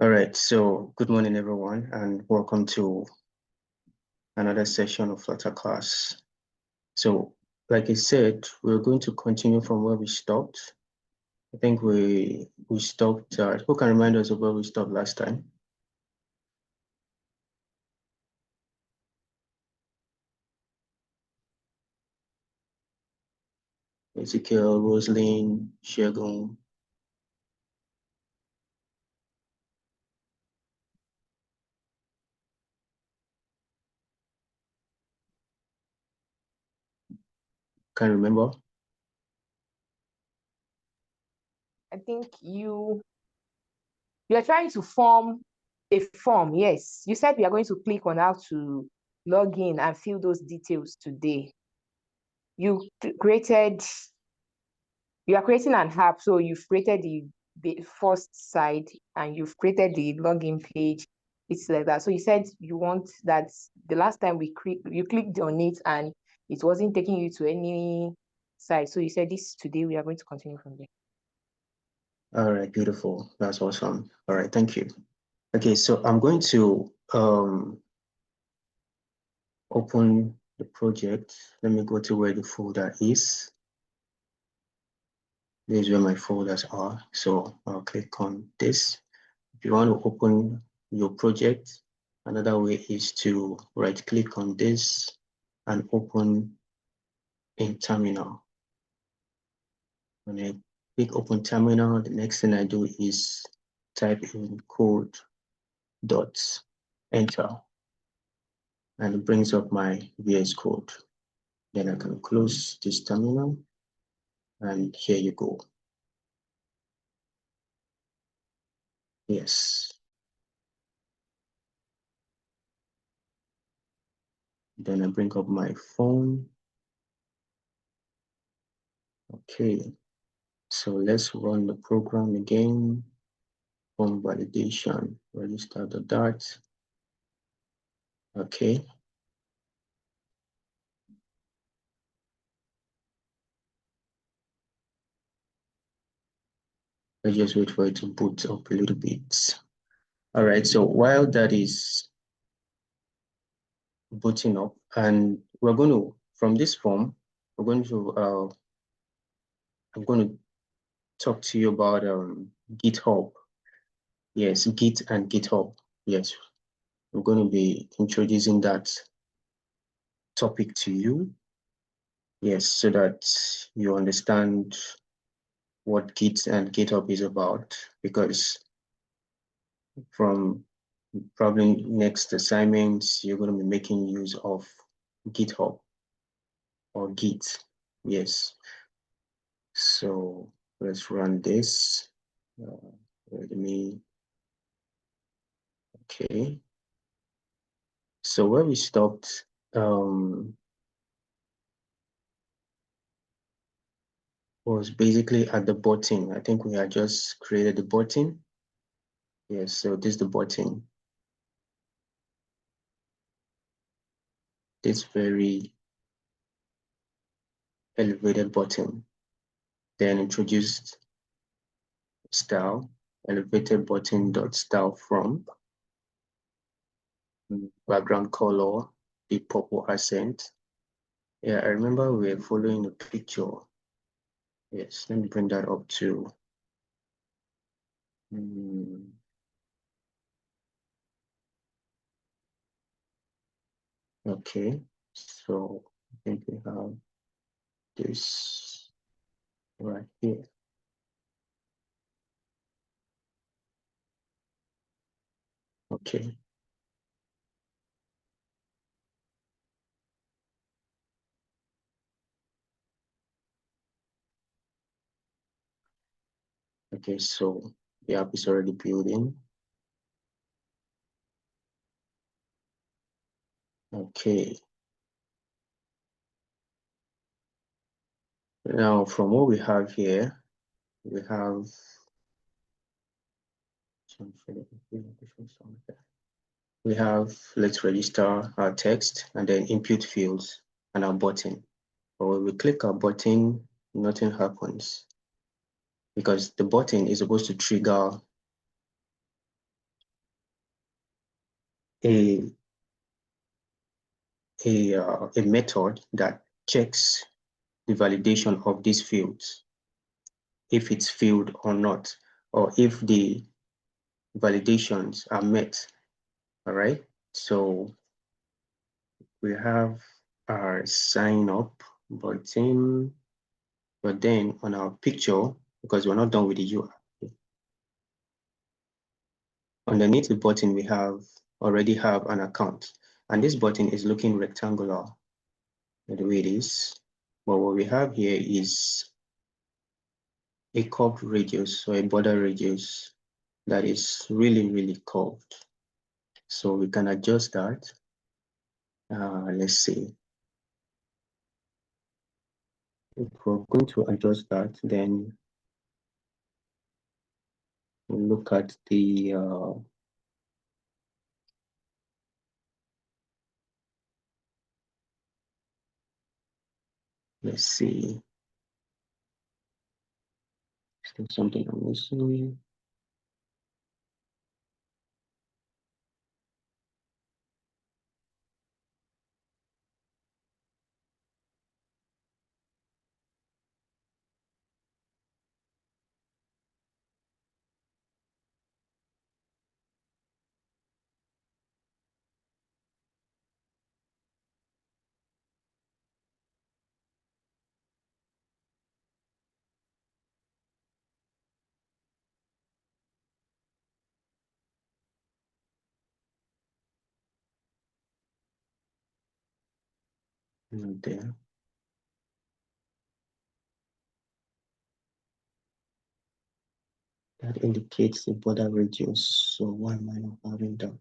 All right, so good morning, everyone, and welcome to another session of Flutter class. So, like I said, we're going to continue from where we stopped. I think we stopped, who can remind us of where we stopped last time? Ezekiel, Roslyn, Shegun. Can you remember? I think you are trying to form a form. Yes, you said we are going to click on how to log in and fill those details today. You are creating an app, so you've created the first side and you've created the login page. It's like that. So you said you want that. The last time you clicked on it and it wasn't taking you to any site. So you said this today we are going to continue from there. All right, beautiful. That's awesome. All right, thank you. Okay, so I'm going to open the project. Let me go to where the folder is. This is where my folders are. So I'll click on this. If you want to open your project, another way is to right click on this and open in terminal. When I click open terminal, the next thing I do is type in code dots, enter, and it brings up my VS Code. Then I can close this terminal, and here you go. Yes. Then I bring up my phone. Okay, so let's run the program again. Form validation, register the Dart. Okay. Let's just wait for it to boot up a little bit. All right, so while that is booting up, and we're going to, from this form, we're going to, I'm going to talk to you about GitHub. Yes, Git and GitHub. Yes, we're going to be introducing that topic to you. Yes, so that you understand what Git and GitHub is about, because from probably next assignments, you're going to be making use of GitHub or Git. Yes. So let's run this. Let me. Okay. So where we stopped, was basically at the button. I think we had just created the button. Yes, so this is the button. This very elevated button. Then introduced style, elevated button dot style from, background color, the purple accent. Yeah, I remember we were following a picture. Yes, let me bring that up to. Okay, so I think we have this right here. Okay. Okay, so the app is already building. Okay. Now, from what we have here, we have let's register our text and then input fields and our button. But when we click our button, nothing happens because the button is supposed to trigger a method that checks the validation of these fields, if it's filled or not, or if the validations are met. All right, so we have our sign up button, but then on our picture, because we're not done with the UI, underneath the button, we already have an account, and this button is looking rectangular the way it is. But what we have here is a curved radius, or a border radius that is really curved. So we can adjust that. Let's see. If we're going to adjust that, then we'll look at the let's see. Still something I'm missing. Not there. That indicates the border radius. So why am I not having that?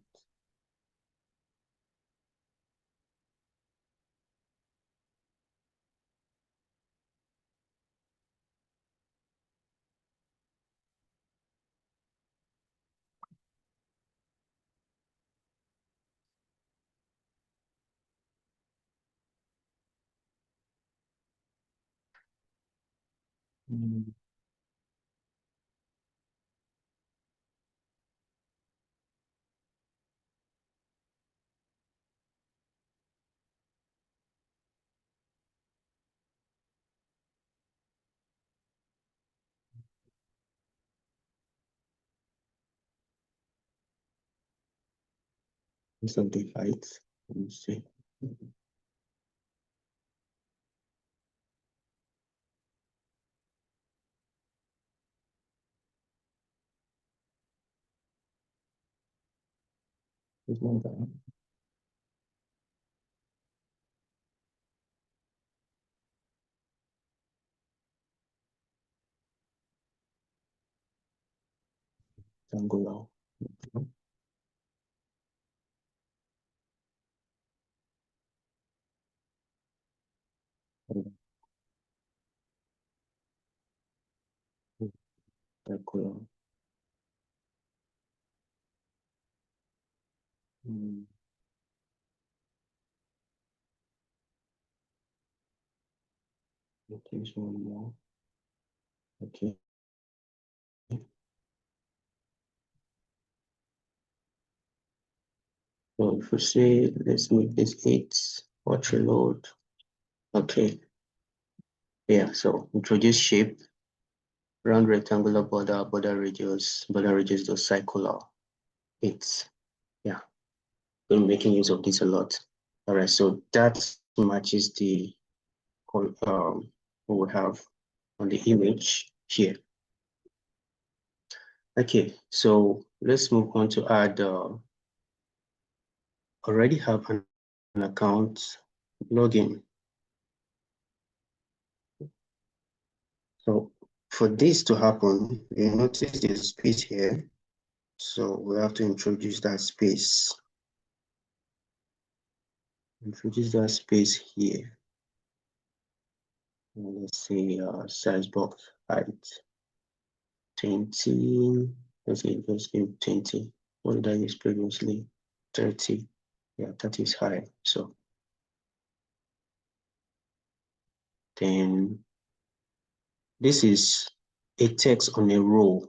Mm, Some the height. Let me see. It's not that. Angular. Angular. Mm, there's one more. Okay. So if we say, let's make this 8, watch reload. Okay. Yeah, so introduce shape, round rectangular border radius to circular. 8. Yeah, we're making use of this a lot. All right, so that matches the what we have on the image here. Okay, so let's move on to add, already have an account login. So for this to happen, you notice there's a space here. So we have to introduce that space. Introduce that space here. And let's say size box height 20. Let's say just give 20. What did I use previously? 30. Yeah, 30 is high. So then this is a text on a row.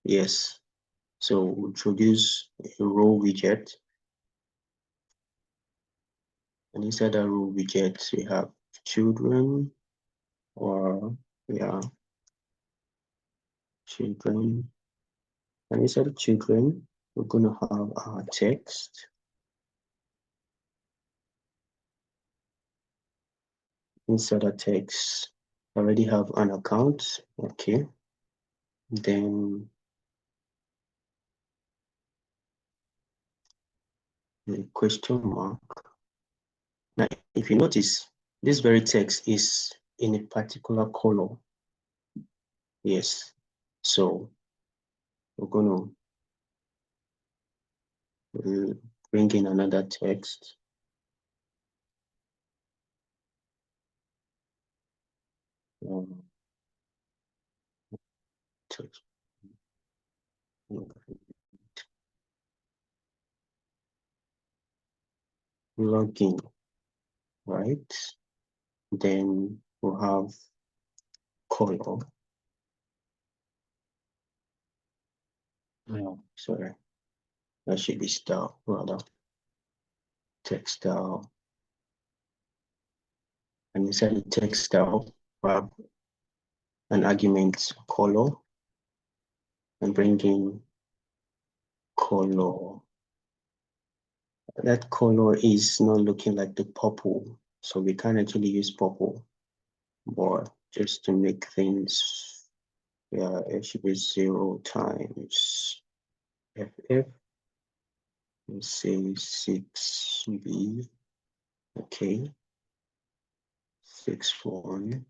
Yes. So we introduce a row widget. And inside the row widgets, we have children, or children. And inside the children, we're going to have our text. Inside the text, I already have an account. Okay. Then the question mark. Now, if you notice, this very text is in a particular color. Yes. So we're going to bring in another text. Text. Login, right? Then we'll have color. No, sorry. That should be style rather. Text style. And inside the text style, we have an argument color and bring in color. That color is not looking like the purple, so we can't actually use purple. But just to make things, yeah, it should be 0 times FF. Let's say 6B. Okay. 6-1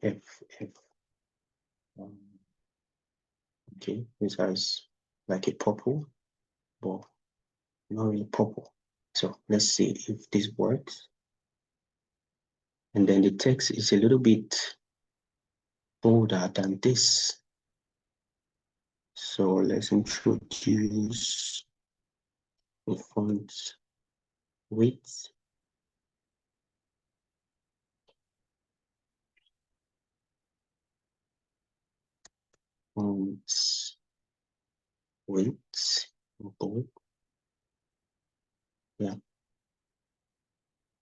FF. Okay, this has like a purple, but not really purple. So let's see if this works. And then the text is a little bit bolder than this. So let's introduce the font width. Font width, bold. Yeah.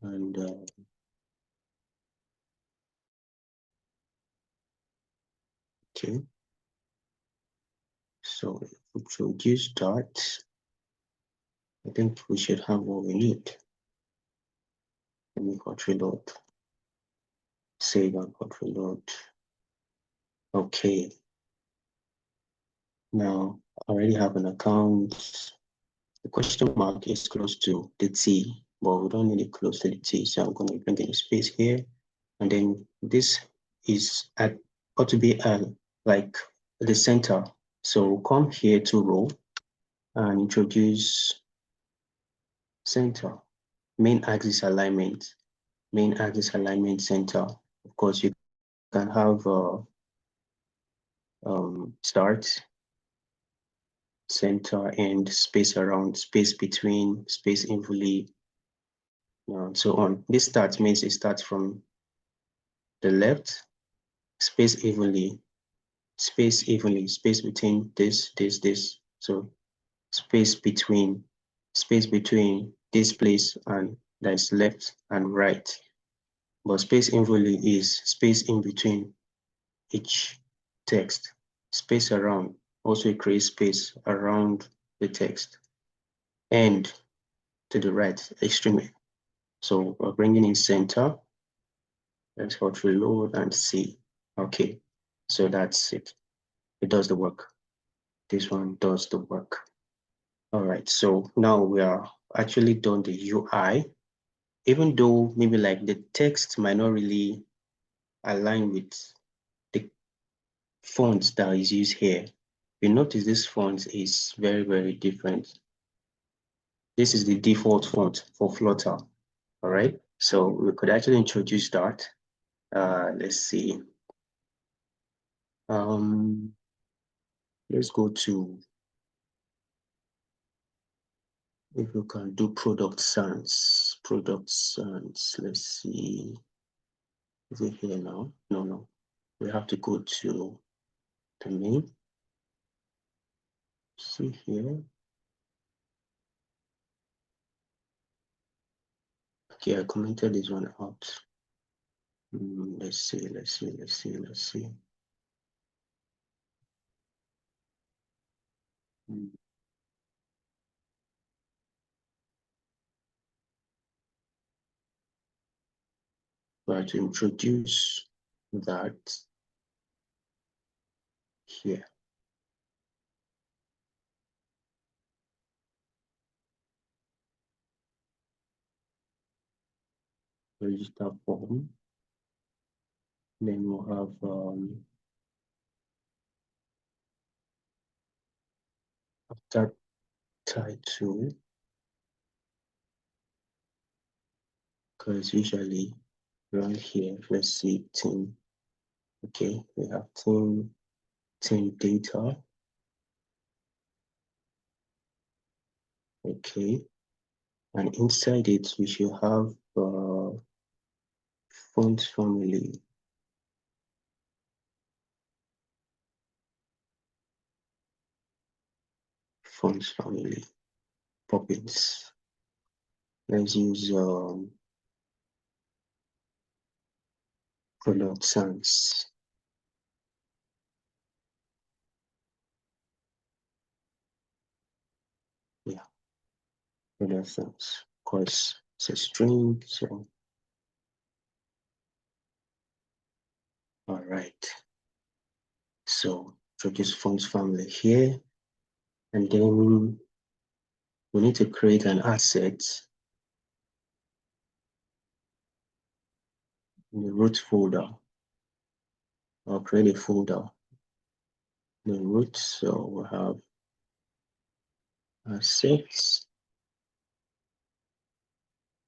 And okay. So if we introduce that, I think we should have what we need. Let me control load. Save and control load. Okay. Now I already have an account. The question mark is close to the T, but we don't need it close to the T. So I'm going to bring in a space here. And then this is ought to be like the center. So we'll come here to row and introduce center, main axis alignment center. Of course, you can have start, center, and space around, space between, space involute, and so on. This start means it starts from the left, space evenly, space between this. So space between this place and that's left and right. But space involute is space in between each text. Space around also creates space around the text. And to the right, extremely. So we're bringing in center. Let's hot reload and see. Okay, so that's it. It does the work. This one does the work. All right, so now we are actually done the UI. Even though maybe like the text might not really align with the font that is used here, you notice this font is very, very different. This is the default font for Flutter. All right, so we could actually introduce that. Let's see. Let's go to, if we can do product sans. Let's see. Is it here now? No. We have to go to the main. See here. Okay, I commented this one out. Let's see. Try to introduce that here. Register form. Then we'll have after title, because usually around here, let's see team. Okay, we have team data. Okay, and inside it we should have font family. Font family. Poppins. Let's use product sans. Yeah, product sans. Of course, it's a string, so all right. So introduce fonts family here, and then we need to create an asset in the root folder. I'll create a folder in the root, so we'll have assets.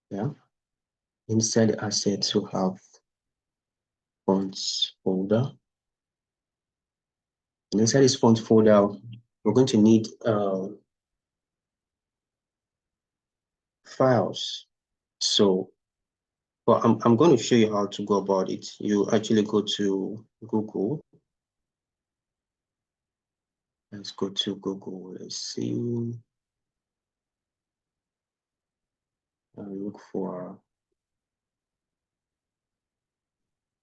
Yeah. Inside the assets, we'll have fonts folder. And inside this font folder, we're going to need files. So, well, I'm going to show you how to go about it. You actually go to Google. Let's go to Google. Let's see. And look for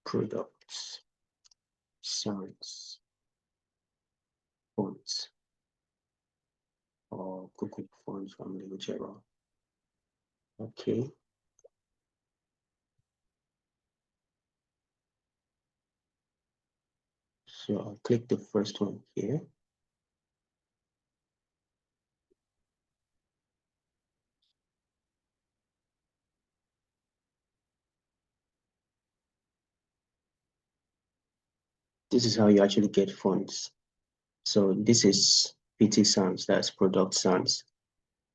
products, sans, fonts, or Google Fonts family, whichever. Okay. So I'll click the first one here. This is how you actually get fonts. So this is PT sans, that's product sans.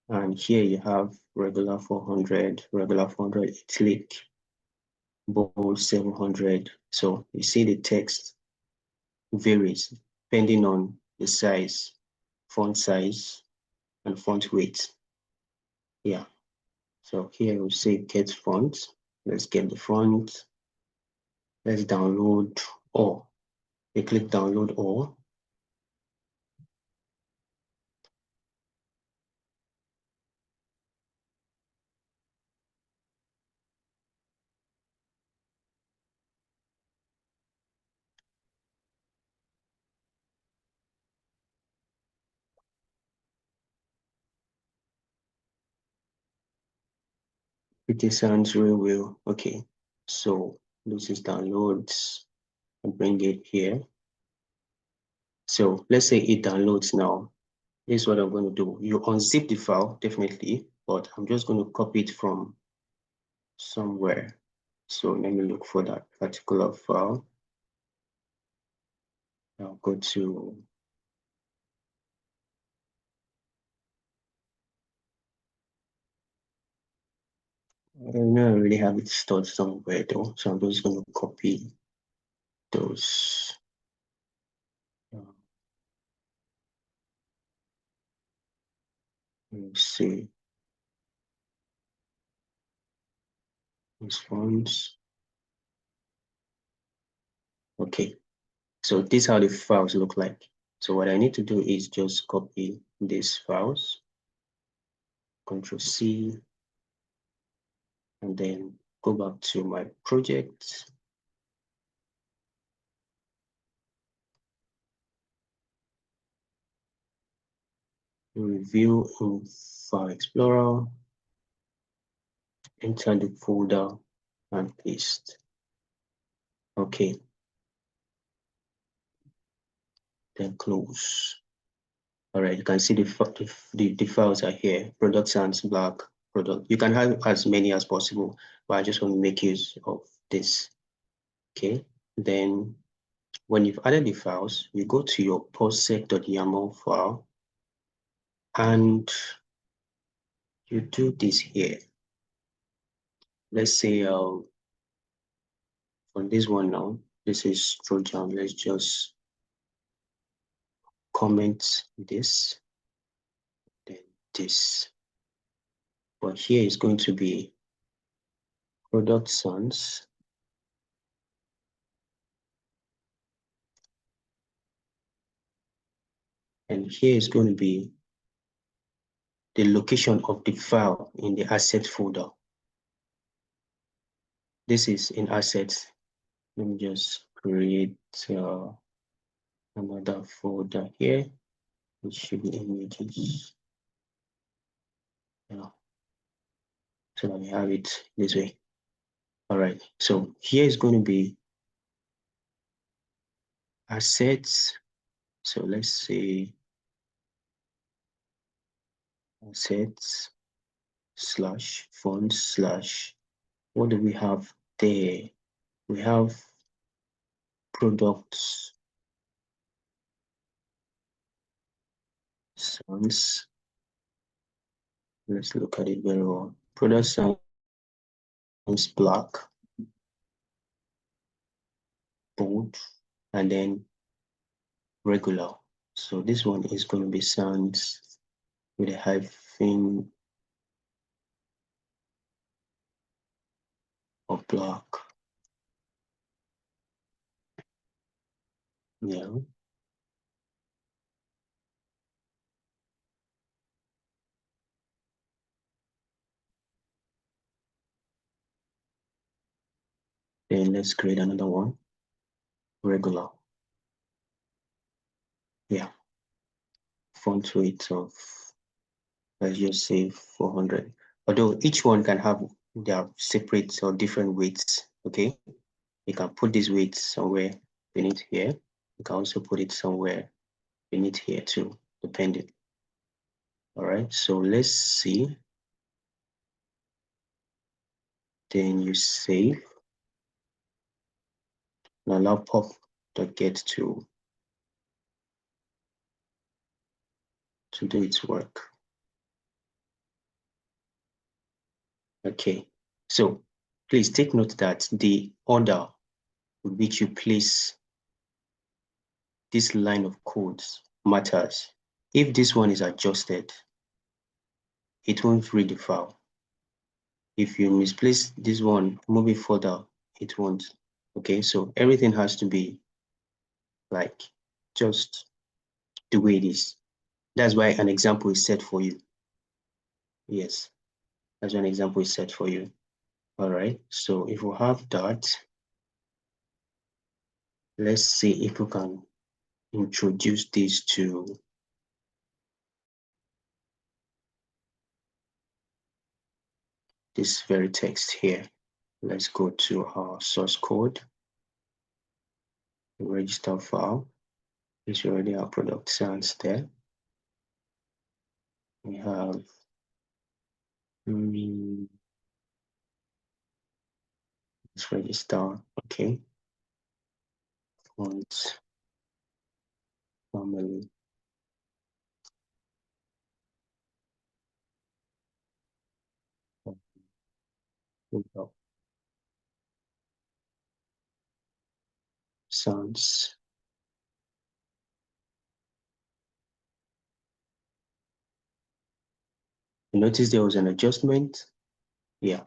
And here you have regular 400, regular 400, italic, bold 700. So you see the text varies depending on the size, font size, and font weight. Yeah. So here we'll say get font. Let's get the font. Let's download all. We click download all. It sounds real well. Okay. So this is downloads. I'll bring it here. So let's say it downloads now. Here's what I'm going to do. You unzip the file, definitely, but I'm just going to copy it from somewhere. So let me look for that particular file. I'll go to I don't really have it stored somewhere though, so I'm just going to copy those. Let's see. These fonts. Okay, so this is how the files look like. So what I need to do is just copy these files. Control C. and then go back to my project. Review in File Explorer, enter the folder and paste. Okay. Then close. All right, you can see the files are here. Product sans black product. You can have as many as possible, but I just want to make use of this. Okay. Then when you've added the files, you go to your postsec.yaml file and you do this here. Let's say on this one now, this is Trojan. Let's just comment this, then this. But here is going to be product sans. And here is going to be the location of the file in the asset folder. This is in assets. Let me just create another folder here. It should be images. Yeah. So that we have it this way. All right. So here is going to be assets. So let's say assets slash fonts slash, what do we have there? We have products sans. Let's look at it very well. Product sans black, bold, and then regular. So this one is going to be sans with a hyphen of black. Yeah. Then let's create another one. Regular. Yeah. Font weight of, let's just say 400. Although each one can have their separate or different weights. Okay. You can put this weight somewhere beneath here. You can also put it somewhere beneath here too, depending. All right. So let's see. Then you save. Now allow pop.get to do its work. Okay, so please take note that the order with which you place this line of codes matters. If this one is adjusted, it won't read the file. If you misplace this one, move it further, it won't. Okay, so everything has to be like just the way it is. That's why an example is set for you. Yes, that's why an example is set for you. All right, so if we have that, let's see if we can introduce this to this very text here. Let's go to our source code, register file. It's already our product sans there. We have let's register. Okay. Font family. Sans. Notice there was an adjustment. Yeah.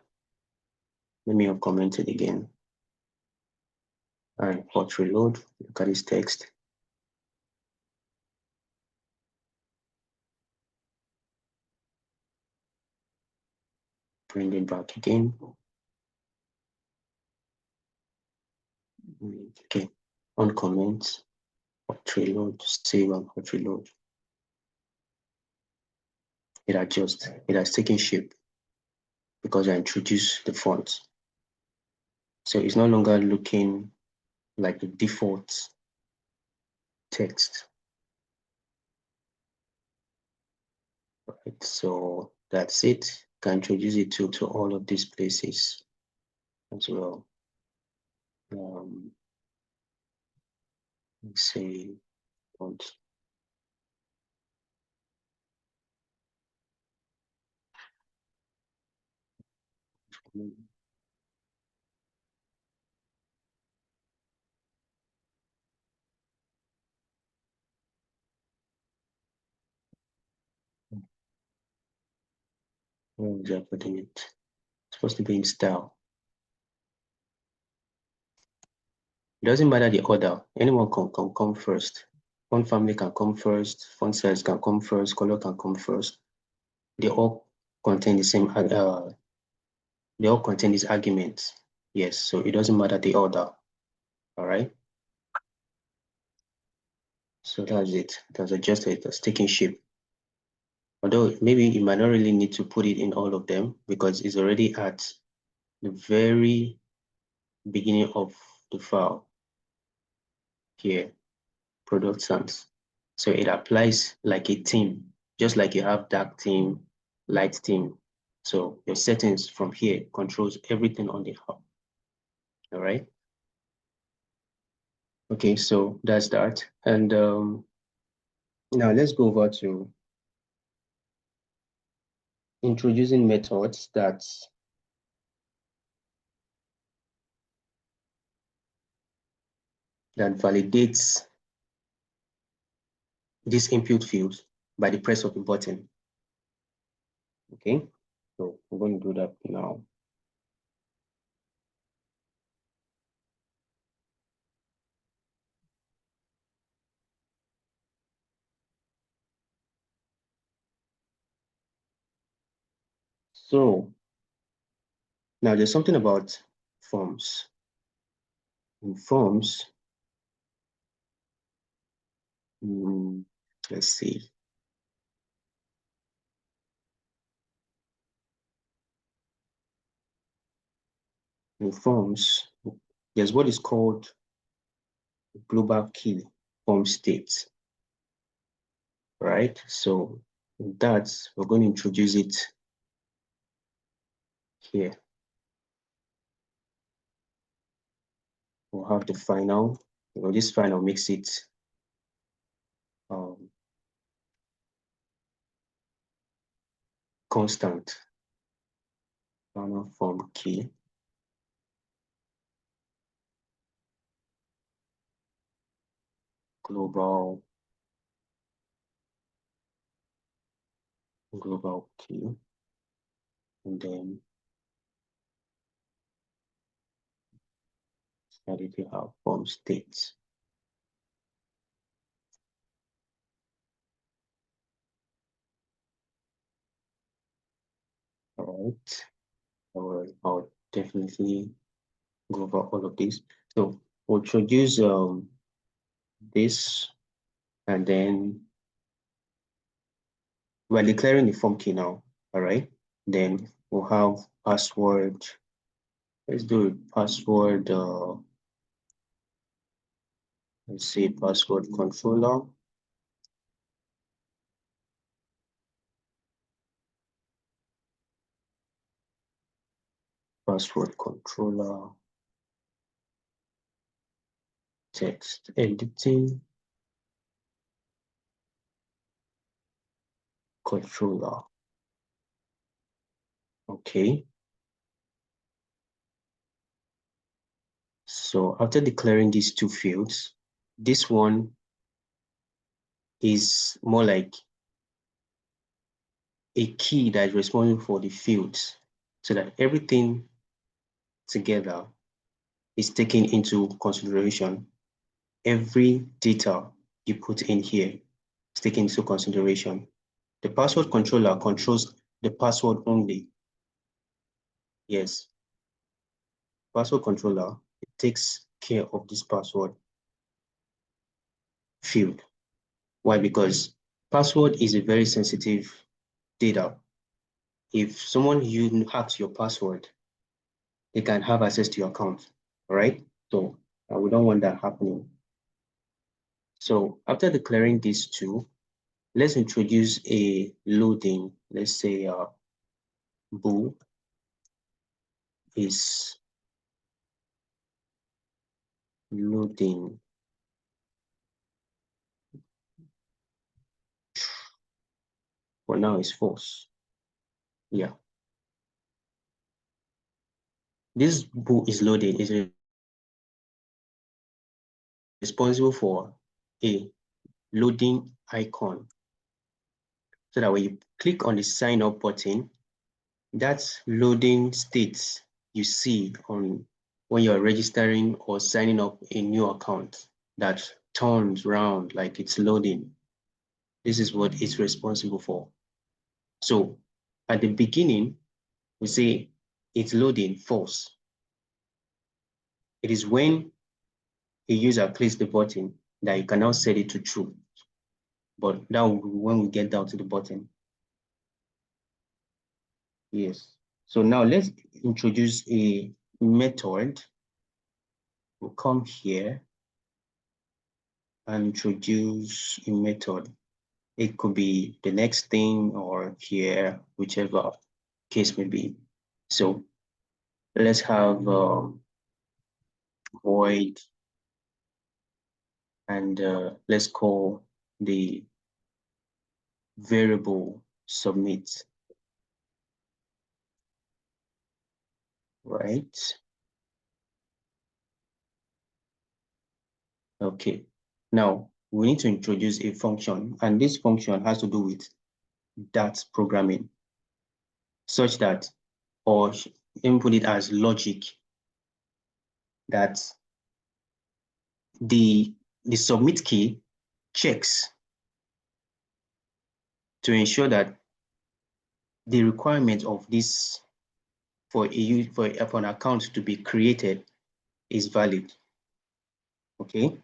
Let me uncomment it again. All right, port reload. Look at this text. Bring it back again. Okay, on comment, reload, save and hot reload. It adjusts, it has taken shape because I introduced the font. So it's no longer looking like the default text. Right, so that's it. Can introduce it to all of these places as well. Let's say font. Where was I putting it? It's supposed to be in style. It doesn't matter the order. Anyone can come first. Font family can come first. Font size can come first. Color can come first. They all contain the same. They all contain these arguments. Yes, so it doesn't matter the order. All right. So that's it. That's adjusted. That's taking shape. Although maybe you might not really need to put it in all of them because it's already at the very beginning of the file here, product sans. So it applies like a theme, just like you have dark theme, light theme. So your settings from here controls everything on the hub. All right. Okay, so that's that. And now let's go over to introducing methods that validates this input field by the press of a button. Okay, so we're going to do that now. So now there's something about forms. In forms, let's see. In forms, there's what is called global key form state, right? So that we're going to introduce it here. We'll have the final. This final makes it constant. Final form key. Global key. And then if you have form states. All right. I'll definitely go over all of these. So we'll introduce this, and then we're declaring the form key now. All right. Then we'll have password. Let's do it. Password. Let's say password controller. Password controller. Text editing. Controller. Okay. So after declaring these two fields, this one is more like a key that is responsible for the fields, so that everything together is taken into consideration. Every data you put in here is taken into consideration. The password controller controls the password only. Yes. Password controller, it takes care of this password field. Why? Because password is a very sensitive data. If someone hacks your password, they can have access to your account, all right? So we don't want that happening. So after declaring these two, let's introduce a loading. Let's say bool is loading for now is false. Yeah. This bool is loading is responsible for a loading icon. So that when you click on the sign up button, that's loading states you see on when you're registering or signing up a new account that turns around like it's loading. This is what it's responsible for. So at the beginning, we say it's loading false. It is when a user clicks the button that you can now set it to true. But that will be when we get down to the button. Yes. So now let's introduce a method. We'll come here and introduce a method. It could be the next thing or here, whichever case may be. So let's have void and let's call the variable submit, right? Okay. Now we need to introduce a function, and this function has to do with that programming such that, or input it as logic, that the submit key checks to ensure that the requirement of this for an account to be created is valid. Okay.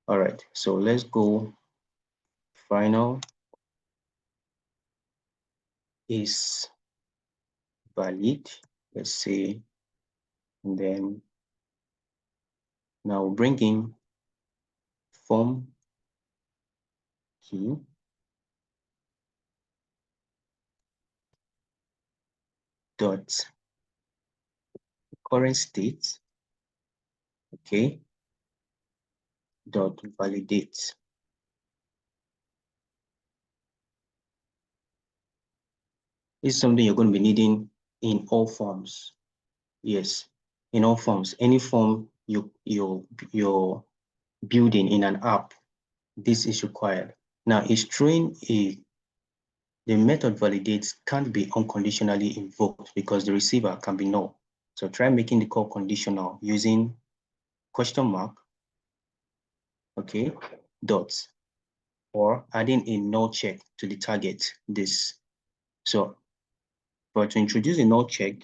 All right. So let's go final is valid. Let's say, and then now bring in form key dot current state, okay, dot validate. This is something you're going to be needing in all forms. Yes, in all forms. Any form you're building in an app, this is required. Now, a string the method validates can't be unconditionally invoked because the receiver can be null. So try making the call conditional using question mark, okay, dots, or adding a null check to the target, this. So, but to introduce a null check,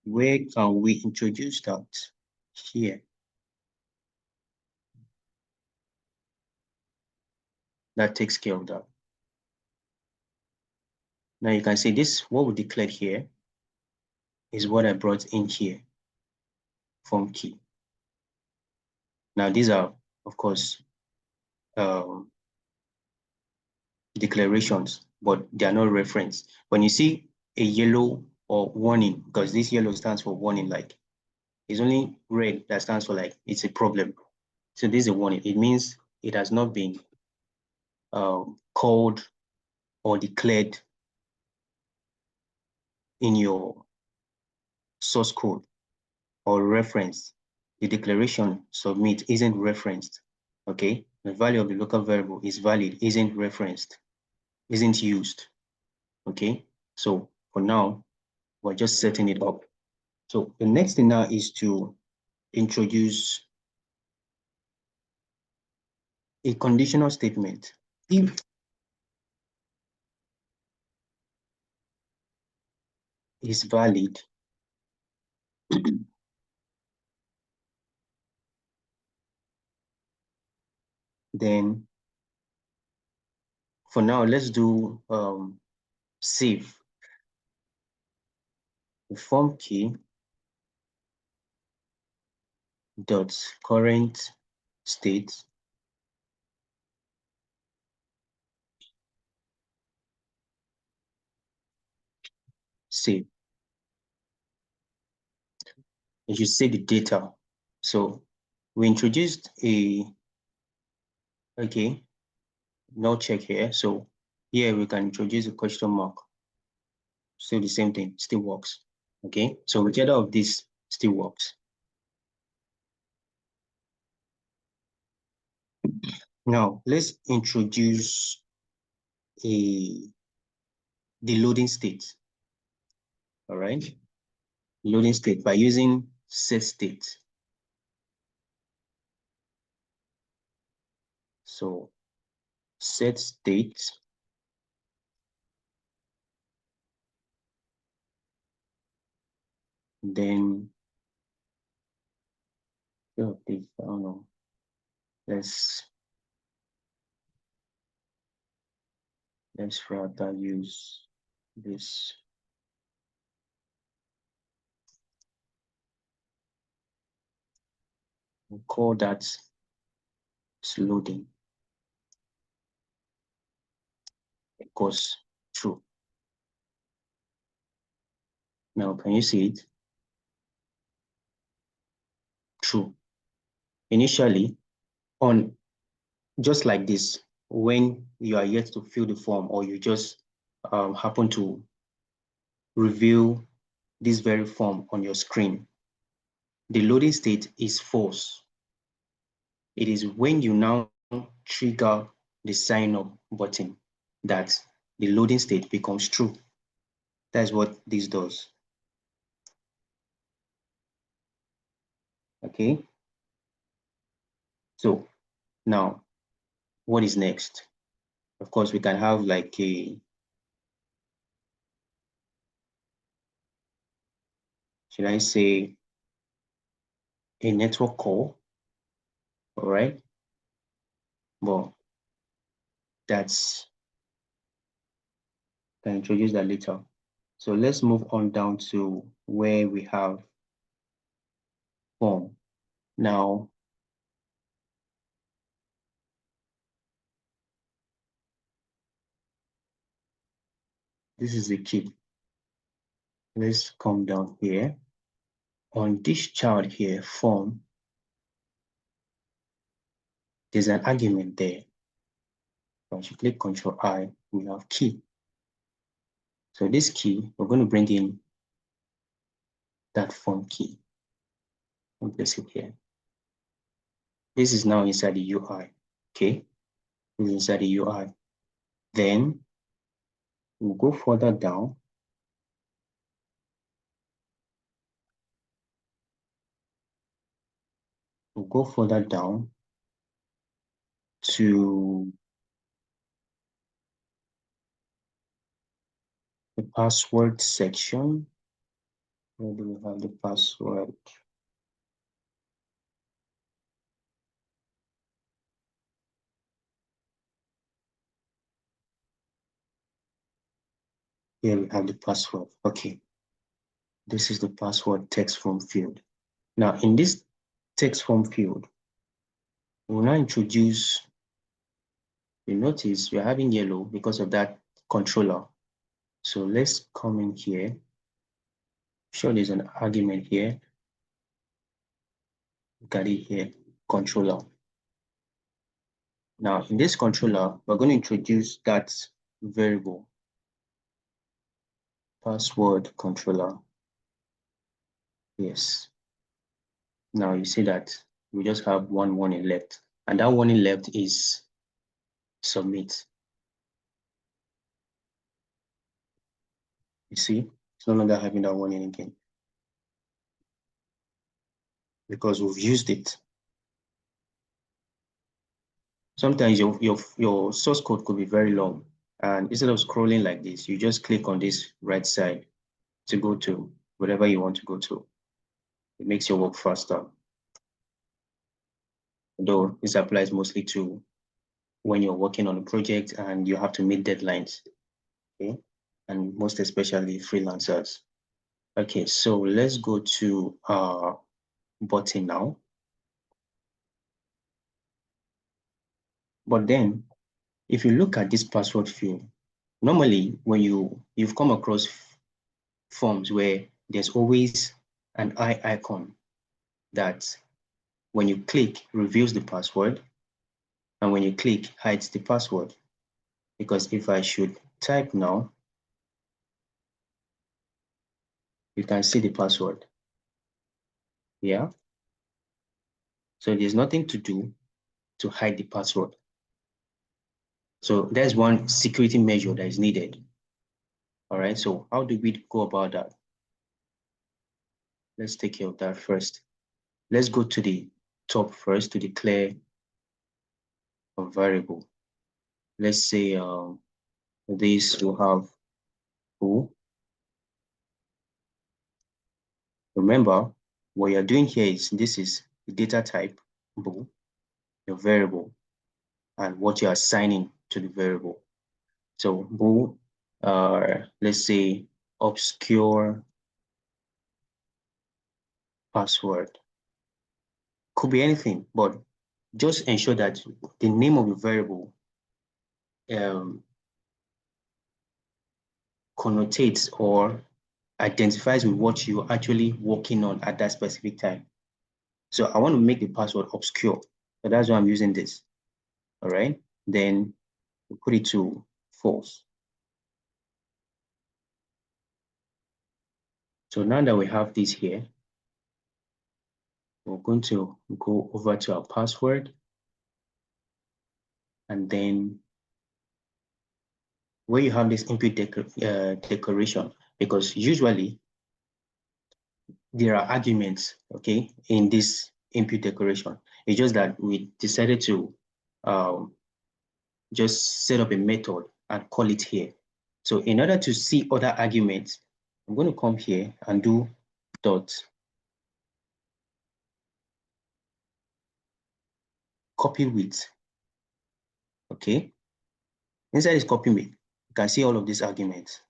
where can we introduce that? Here. That takes care of that. Now you can see this, what we declared here is what I brought in here, form key. Now these are, of course, declarations, but they are not referenced. When you see a yellow or warning, because this yellow stands for warning, like it's only red that stands for like it's a problem. So this is a warning. It means it has not been called or declared in your source code or reference. The declaration submit isn't referenced. Okay, the value of the local variable is valid, isn't referenced, isn't used. Okay, so for now, we're just setting it up. So the next thing now is to introduce a conditional statement. If is valid, Then for now, let's do save the form key dot current state save. You should save the data. So we introduced okay, no check here. So here we can introduce a question mark. Still the same thing, still works. Okay, so whichever of this still works. Now let's introduce the loading state. All right, loading state by using SetState. So SetState, then I don't know. Let's rather use this. We'll call that loading equals true. Now, can you see it? True. Initially, on just like this, when you are yet to fill the form or you just happen to reveal this very form on your screen, the loading state is false. It is when you now trigger the sign up button that the loading state becomes true. That's what this does. Okay. So now, what is next? Of course, we can have like should I say, a network call, all right? Well, that's, can introduce that later. So let's move on down to where we have form. Now, this is the key. Let's come down here. On this chart here, form, there's an argument there. Once you click Control I, we have key. So this key, we're going to bring in that form key and place it here. This is now inside the UI. Okay, this is inside the UI. Then we'll go further down. We'll go further down to the password section. Where do we have the password? Here we have the password. Okay. This is the password text form field. Now, in this text form field, we'll now introduce, you notice we're having yellow because of that controller. So let's come in here. Sure, there's an argument here. Look at it here, controller. Now, in this controller, we're going to introduce that variable, password controller. Yes. Now you see that we just have one warning left, and that warning left is submit. You see, it's no longer having that warning again because we've used it. Sometimes your source code could be very long, and instead of scrolling like this, you just click on this right side to go to whatever you want to go to. It makes your work faster. Though this applies mostly to when you're working on a project and you have to meet deadlines, okay? And most especially freelancers. Okay, so let's go to our button now. But then, if you look at this password field, normally when you've come across forms where there's always an eye icon that when you click reveals the password, and when you click hides the password. Because if I should type now, you can see the password. Yeah. So there's nothing to do to hide the password. So there's one security measure that is needed. All right. So how do we go about that? Let's take care of that first. Let's go to the top first to declare a variable. Let's say this will have bool. Remember, what you're doing here is this is the data type bool, your variable, and what you're assigning to the variable. So bool, let's say obscure password. Could be anything, but just ensure that the name of the variable connotates or identifies with what you're actually working on at that specific time. So I want to make the password obscure. So that's why I'm using this. All right. Then we put it to false. So now that we have this here, we're going to go over to our password. And then where you have this input declaration, because usually there are arguments, okay, in this input declaration. It's just that we decided to just set up a method and call it here. So in order to see other arguments, I'm going to come here and do dot copy width. Okay. Inside this copy width, you can see all of these arguments.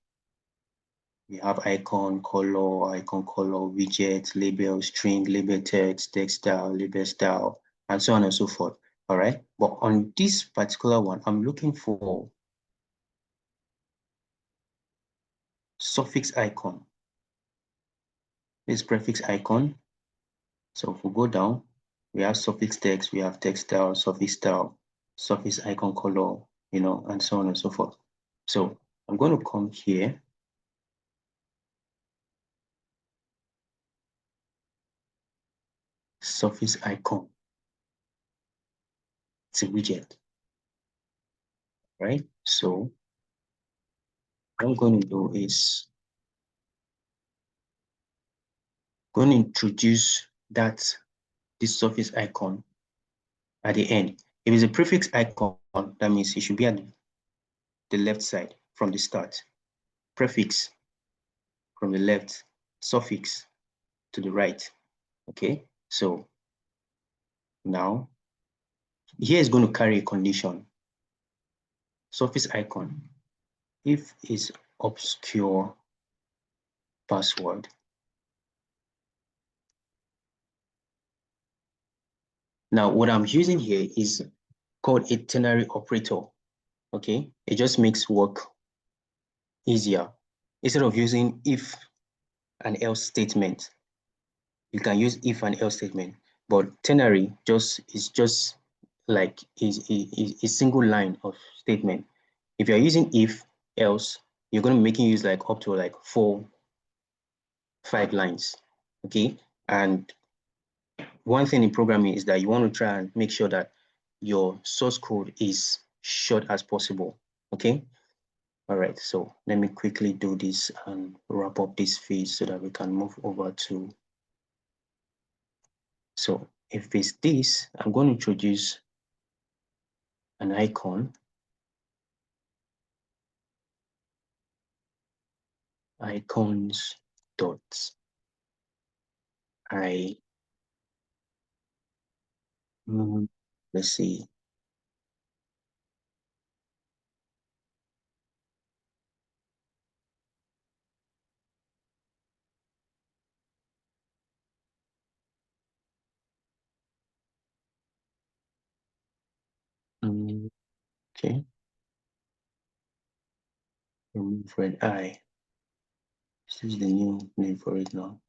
We have icon color, widget, label, string, label text, text style, label style, and so on and so forth. All right. But on this particular one, I'm looking for suffix icon. This prefix icon. So if we go down, we have suffix text, we have text style, suffix icon color, and so on and so forth. So I'm going to come here. Suffix icon. It's a widget, right? So what I'm going to do is going to introduce this suffix icon at the end. If it's a prefix icon, that means it should be at the left side from the start. Prefix from the left, suffix to the right. Okay, so now here is going to carry a condition. Suffix icon, if is obscure password. Now, what I'm using here is called a ternary operator. Okay, it just makes work easier. Instead of using if and else statement, you can use if and else statement. But ternary is just like a single line of statement. If you're using if, else, you're going to be making use like up to like 4, 5 lines. Okay, and one thing in programming is that you want to try and make sure that your source code is short as possible. Okay. All right. So let me quickly do this and wrap up this phase so that we can move over to. So if it's this, I'm going to introduce an icon. Icons dots. Let's see. Okay. Remove red eye. This is the new name for it now.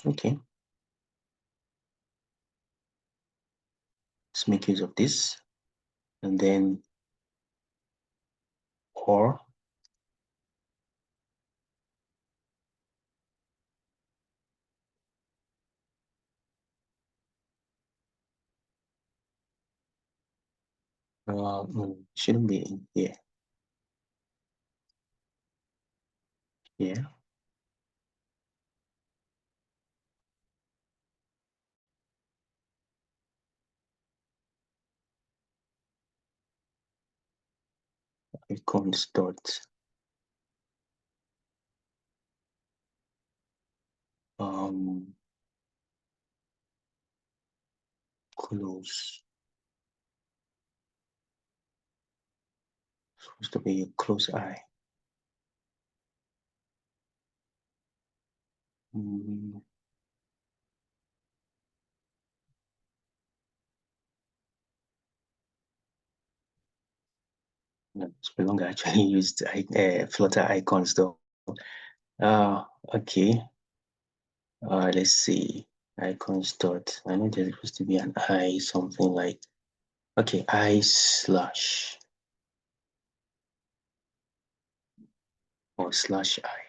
Okay. Let's make use of this. And then or shouldn't be in here. Here. Icons dot close. Supposed to be a close eye. It's no longer actually used Flutter icons though. Okay. Let's see. Icons dot. I know there's supposed to be an I, something like, okay, I slash or slash I.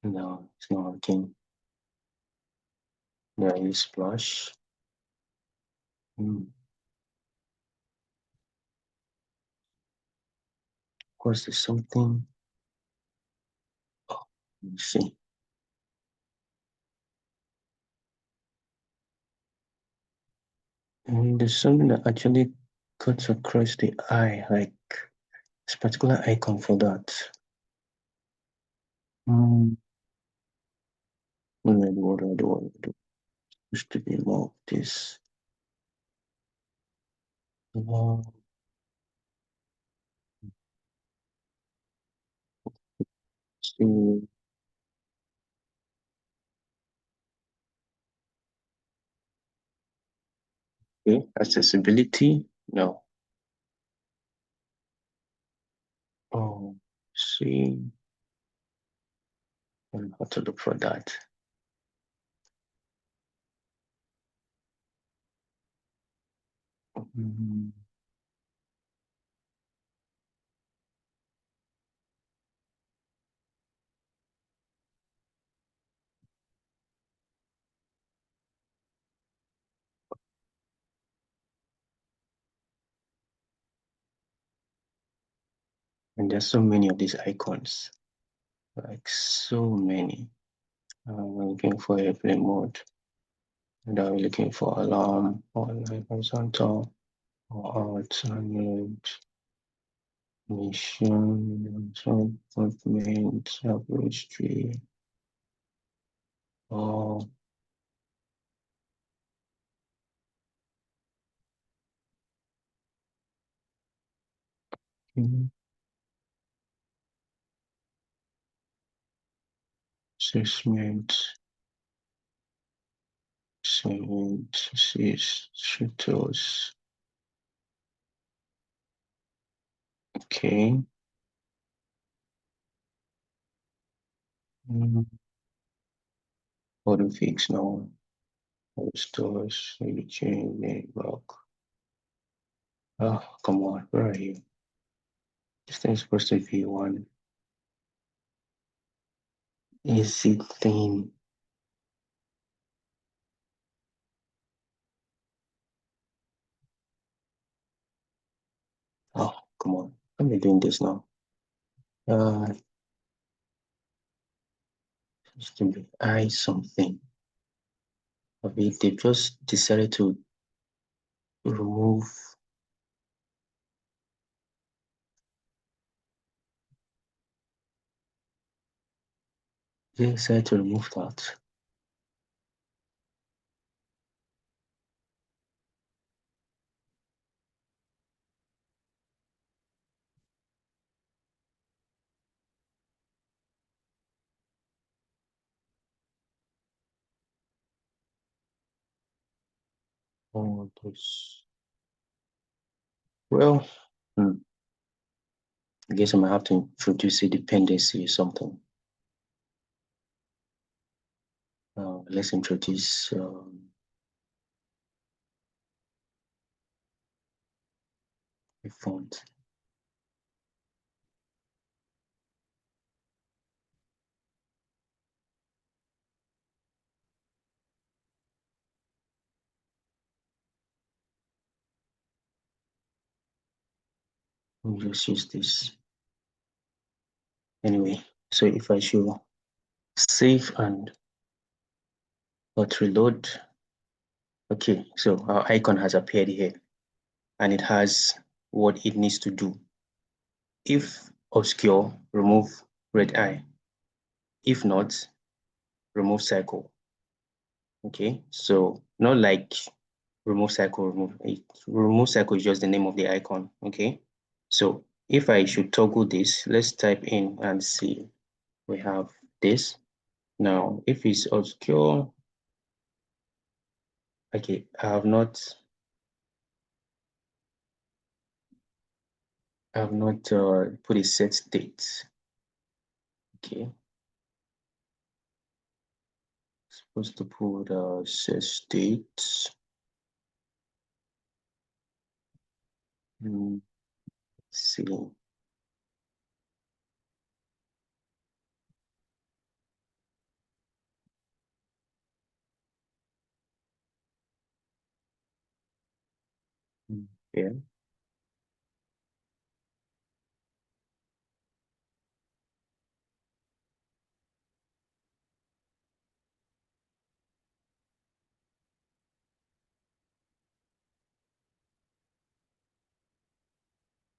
No, it's not working. There is splash. Of course, there's something. Oh, let me see. And there's something that actually cuts across the eye, like this particular icon for that. What do I do? Used to be more of this. See. Okay, accessibility. No. Oh, see. How to look for that. And there's so many of these icons, like so many. We're looking for airplane mode. And are we looking for alarm or horizontal or alternate mission, movement, average tree, or assessment, shooters. Okay. Auto fix now. Stores, chain, network. Oh, come on, where are you? This thing is supposed to be one easy thing. Oh, come on. Let me doing this now. It's to be I something. They just decided to remove. They decided to remove that. all this. Well, I guess I might have to introduce a dependency or something. Let's introduce a font. We'll just use this. Anyway, so if I should save and not reload, okay, so our icon has appeared here and it has what it needs to do. If obscure, remove red eye. If not, remove cycle. Okay, so not like remove cycle, remove cycle is just the name of the icon. Okay, so if I should toggle this, let's type in and see. We have this. Now, if it's obscure, okay, I have not put a set state. Okay, supposed to put set state. Let's see. Yeah.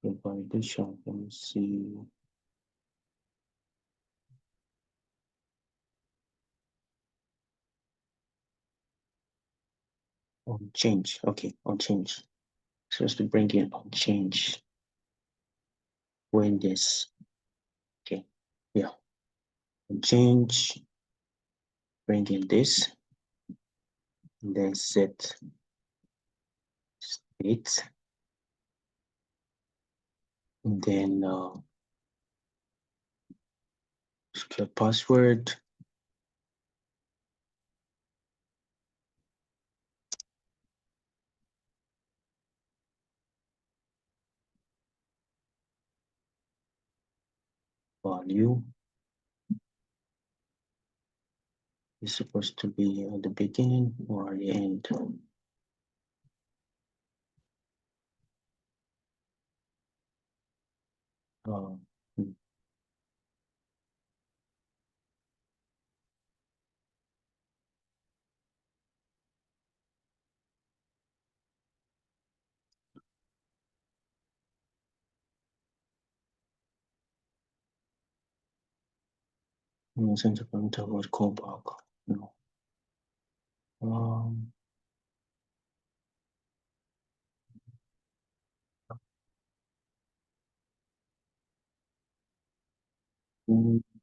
The validation. Let me see. On change. Okay, on change. Supposed to bring in on change when this. Okay, yeah. On change, bring in this, and then set state, and then secure password. Value is supposed to be at the beginning or at the end. Uh, Since the pointer was callback. No. Um,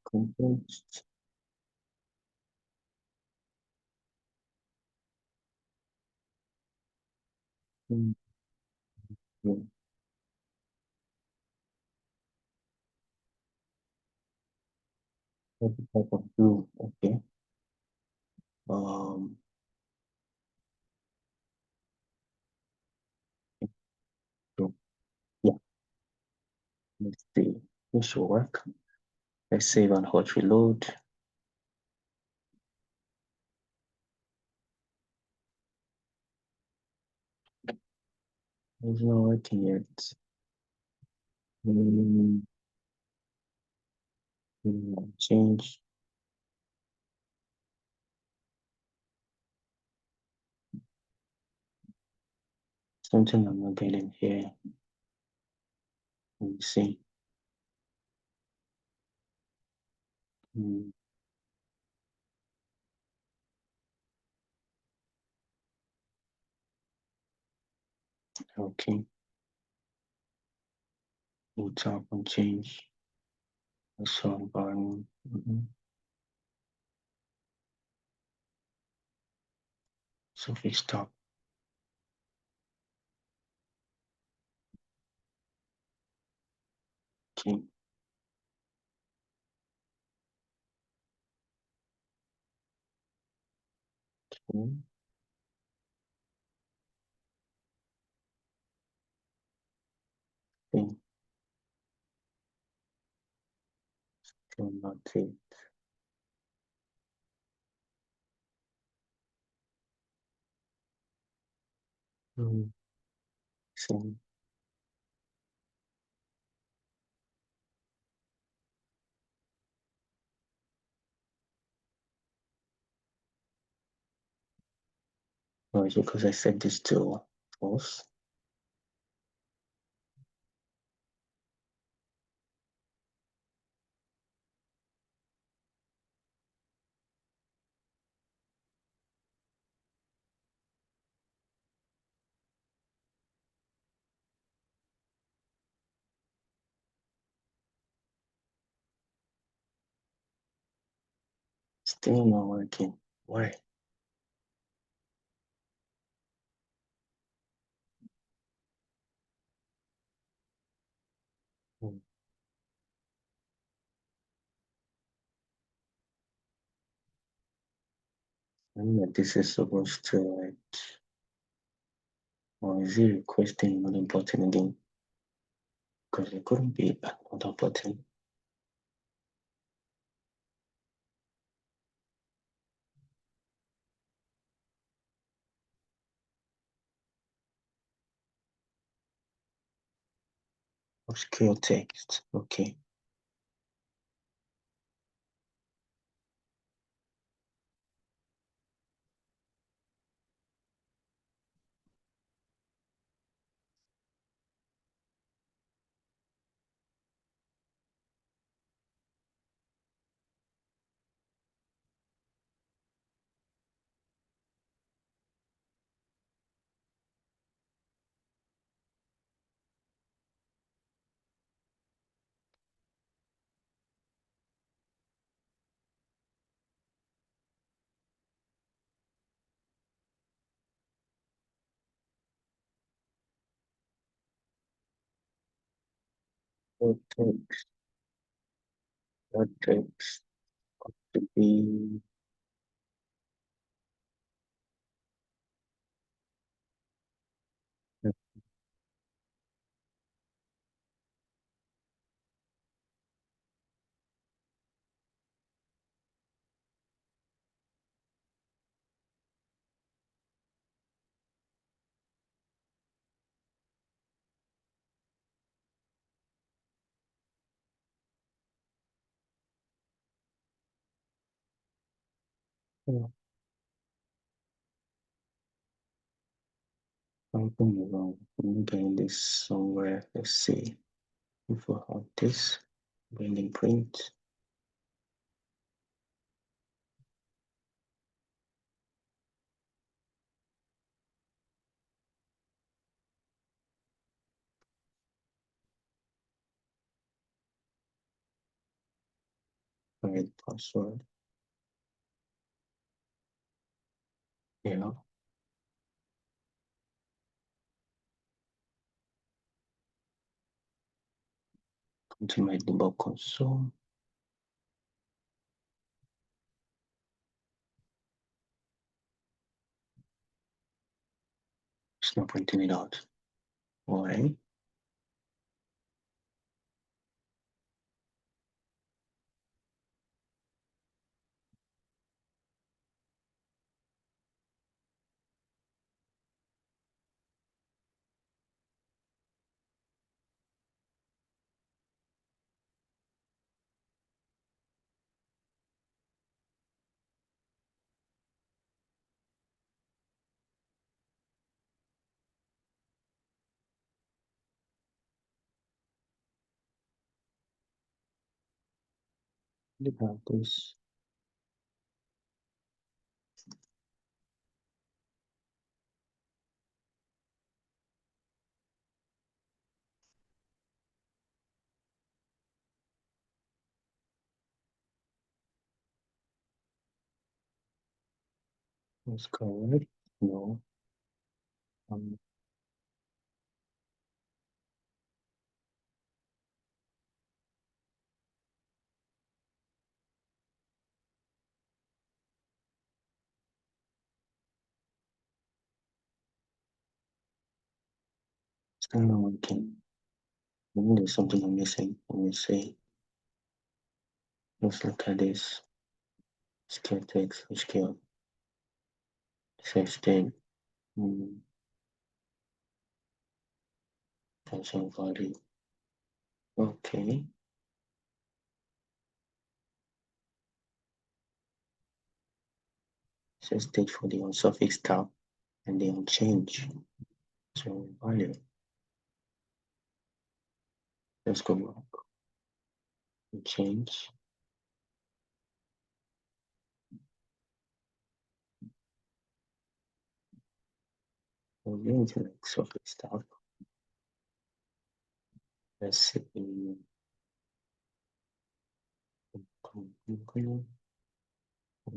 context. Yeah. What type of blue? Okay. Um, so, yeah, let's see. This should work. Let's save and hot reload. It's not working yet. Change something I'm not getting here. Let me see. Okay. We'll tap on change. Song button. Suffix stop. Okay. Okay. Okay. Still not it. So oh, it's because I set this to false. Still not working. Why? Hmm. I know that this is supposed to write, or is it requesting another button again? Because it couldn't be another button. Obscure text. Okay. What text? What text to be? Something wrong. I'm getting this somewhere. Let's see if I have this. Bringing print. Right password. Yeah. Come to my debug console. It's not printing it out. Why? Look at this. Is correct? No. Um, Okay. Maybe there's something I'm missing. Let me see. Let's look at this. Scale text, scale. SetState. Function value. Okay. SetState for the onSuffix tab and the onChange. So value. Let's go back. Change. We're going to like suffix tab. Let's see.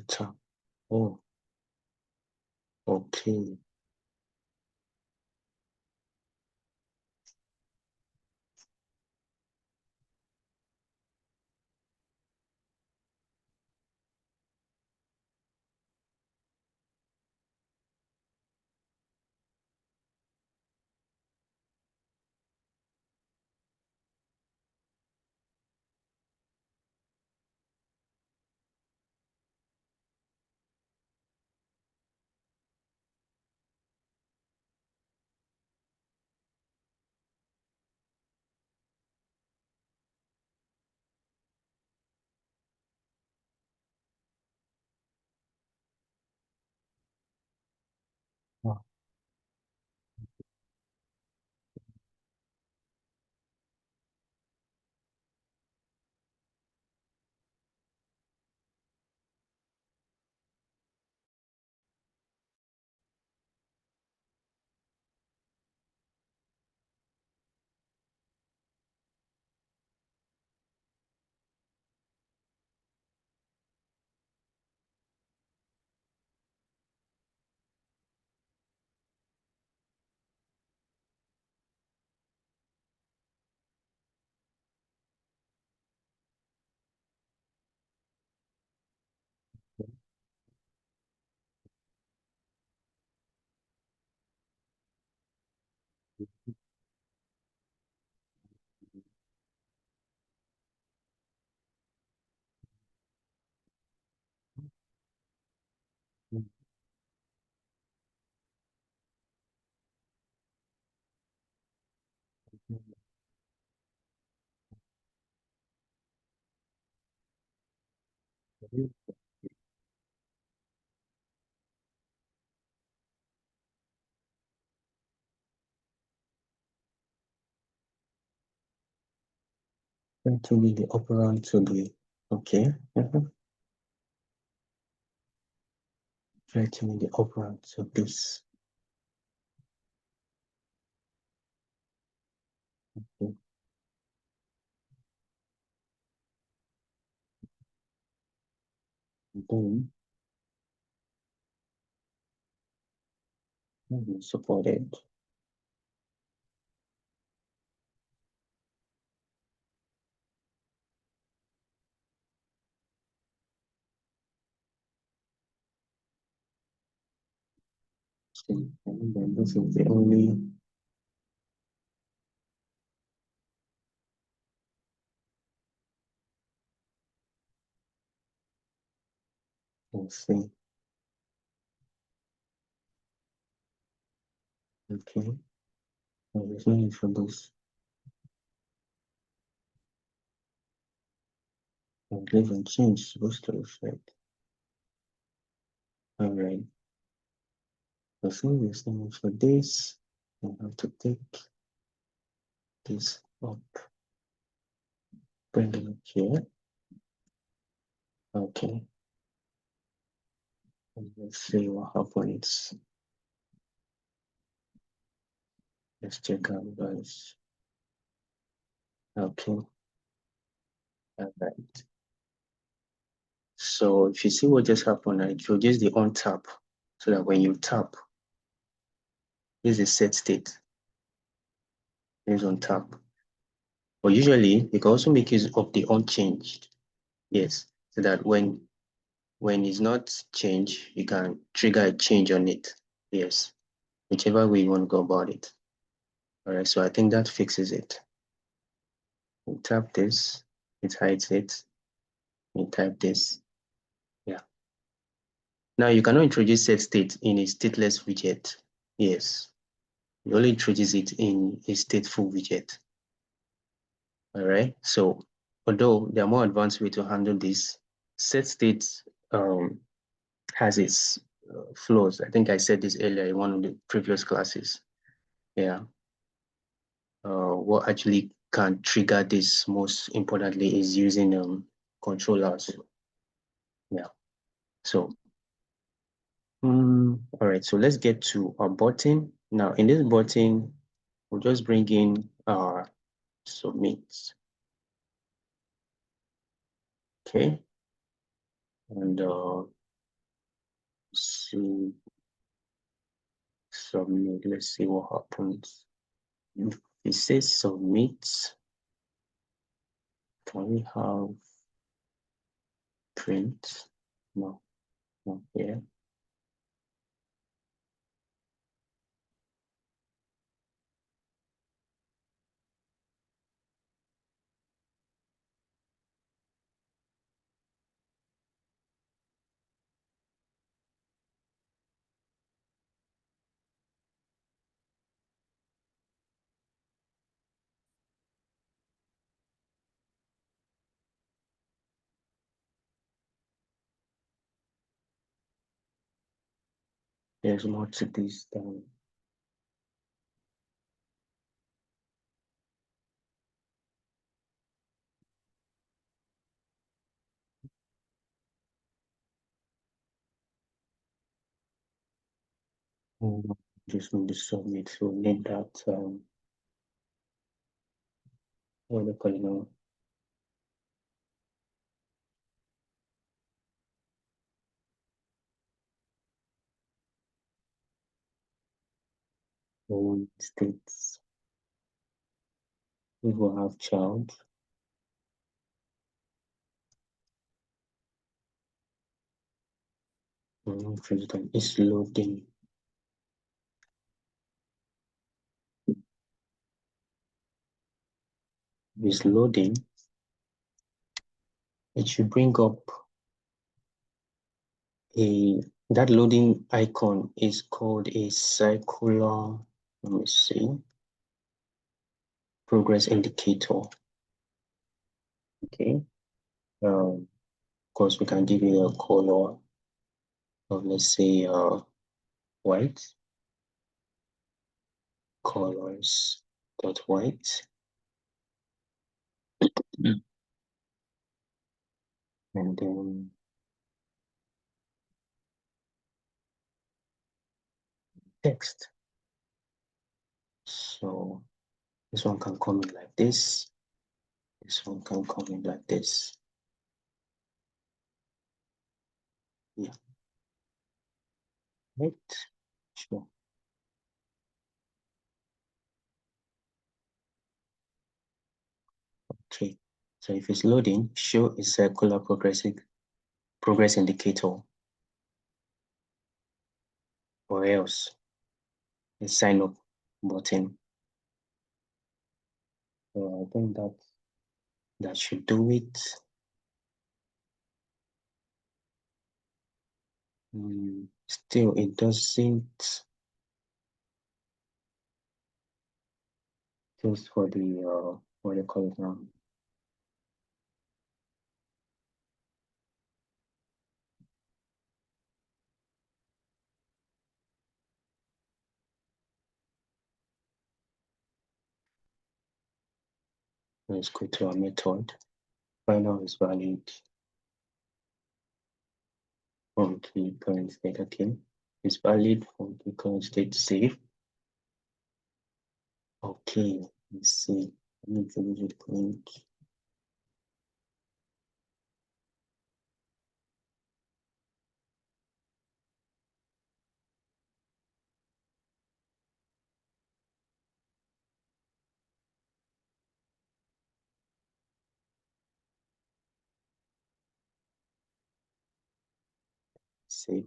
Tab. Oh, okay. Oh, going to be the operand to the okay. Try to be the operand to this. Okay. Then supported. And then this is the only let's see. Okay. Oh, there's no need for this. And leave and change supposed to reflect. All right. The thing is now for this, I have to take this up, bring it up here. Okay. And let's see what happens. Let's check out guys. Okay. All right. So if you see what just happened, I introduce the on tap so that when you tap, this is set state. Is on tap. But usually you can also make use of the unchanged. Yes. So that when it's not changed, you can trigger a change on it. Yes. Whichever way you want to go about it. All right, so I think that fixes it. We tap this, it hides it. We type this, yeah. Now you cannot introduce SetState in a stateless widget. Yes, you only introduce it in a stateful widget. All right, so although there are more advanced way to handle this, SetState has its flaws. I think I said this earlier in one of the previous classes. Yeah. What actually can trigger this most importantly is using controllers. Yeah. So, all right. So let's get to our button. Now, in this button, we'll just bring in our submit. Okay. And see submit. Let's see what happens. If it says submit, can we have print? No, not here. There's more to this than just need to submit. So name that what do you call it now? States. We will have child. President is loading. Is loading. It should bring up that loading icon is called a circular, let me see, progress indicator. Okay. Of course, we can give it a color of, let's say, white. Colors dot white. And then text. So this one can come in like this. This one can come in like this. Yeah. Right. Sure. Okay. So if it's loading, show a circular progress indicator, or else a sign up button. So I think that should do it. Still, it doesn't. Just for the what do you call it now? Let's go to our method. Final is valid from the current state. Okay, it's valid from the current state save. Okay, let's see. I need to use a print. Save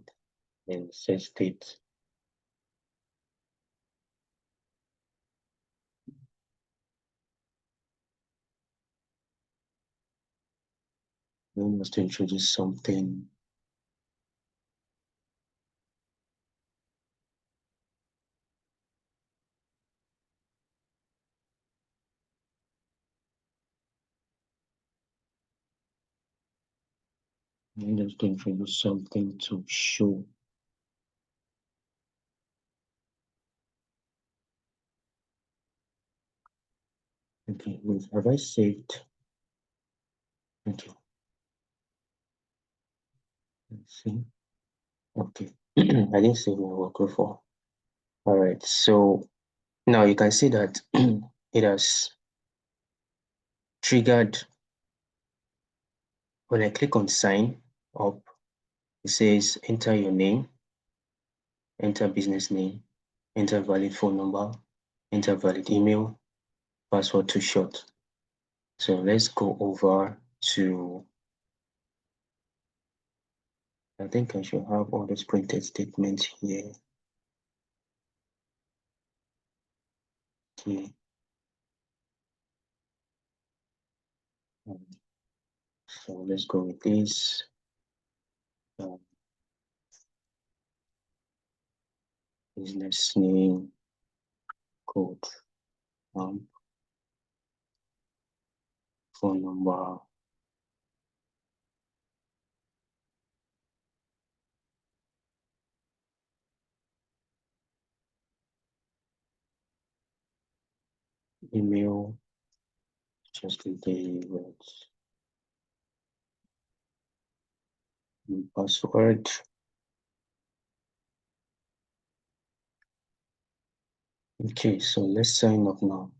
and set state. We must introduce something. We just introduce something to show. Okay, wait, have I saved? Okay, let's see. Okay, I didn't save my work before. All right, so now you can see that it has triggered. When I click on sign up, it says enter your name, enter business name, enter valid phone number, enter valid email, password too short. So let's go over to, I think I should have all those printed statements here. Okay. So let's go with this. Business name, code, phone number, email, just the words, password. Okay, so let's sign up now.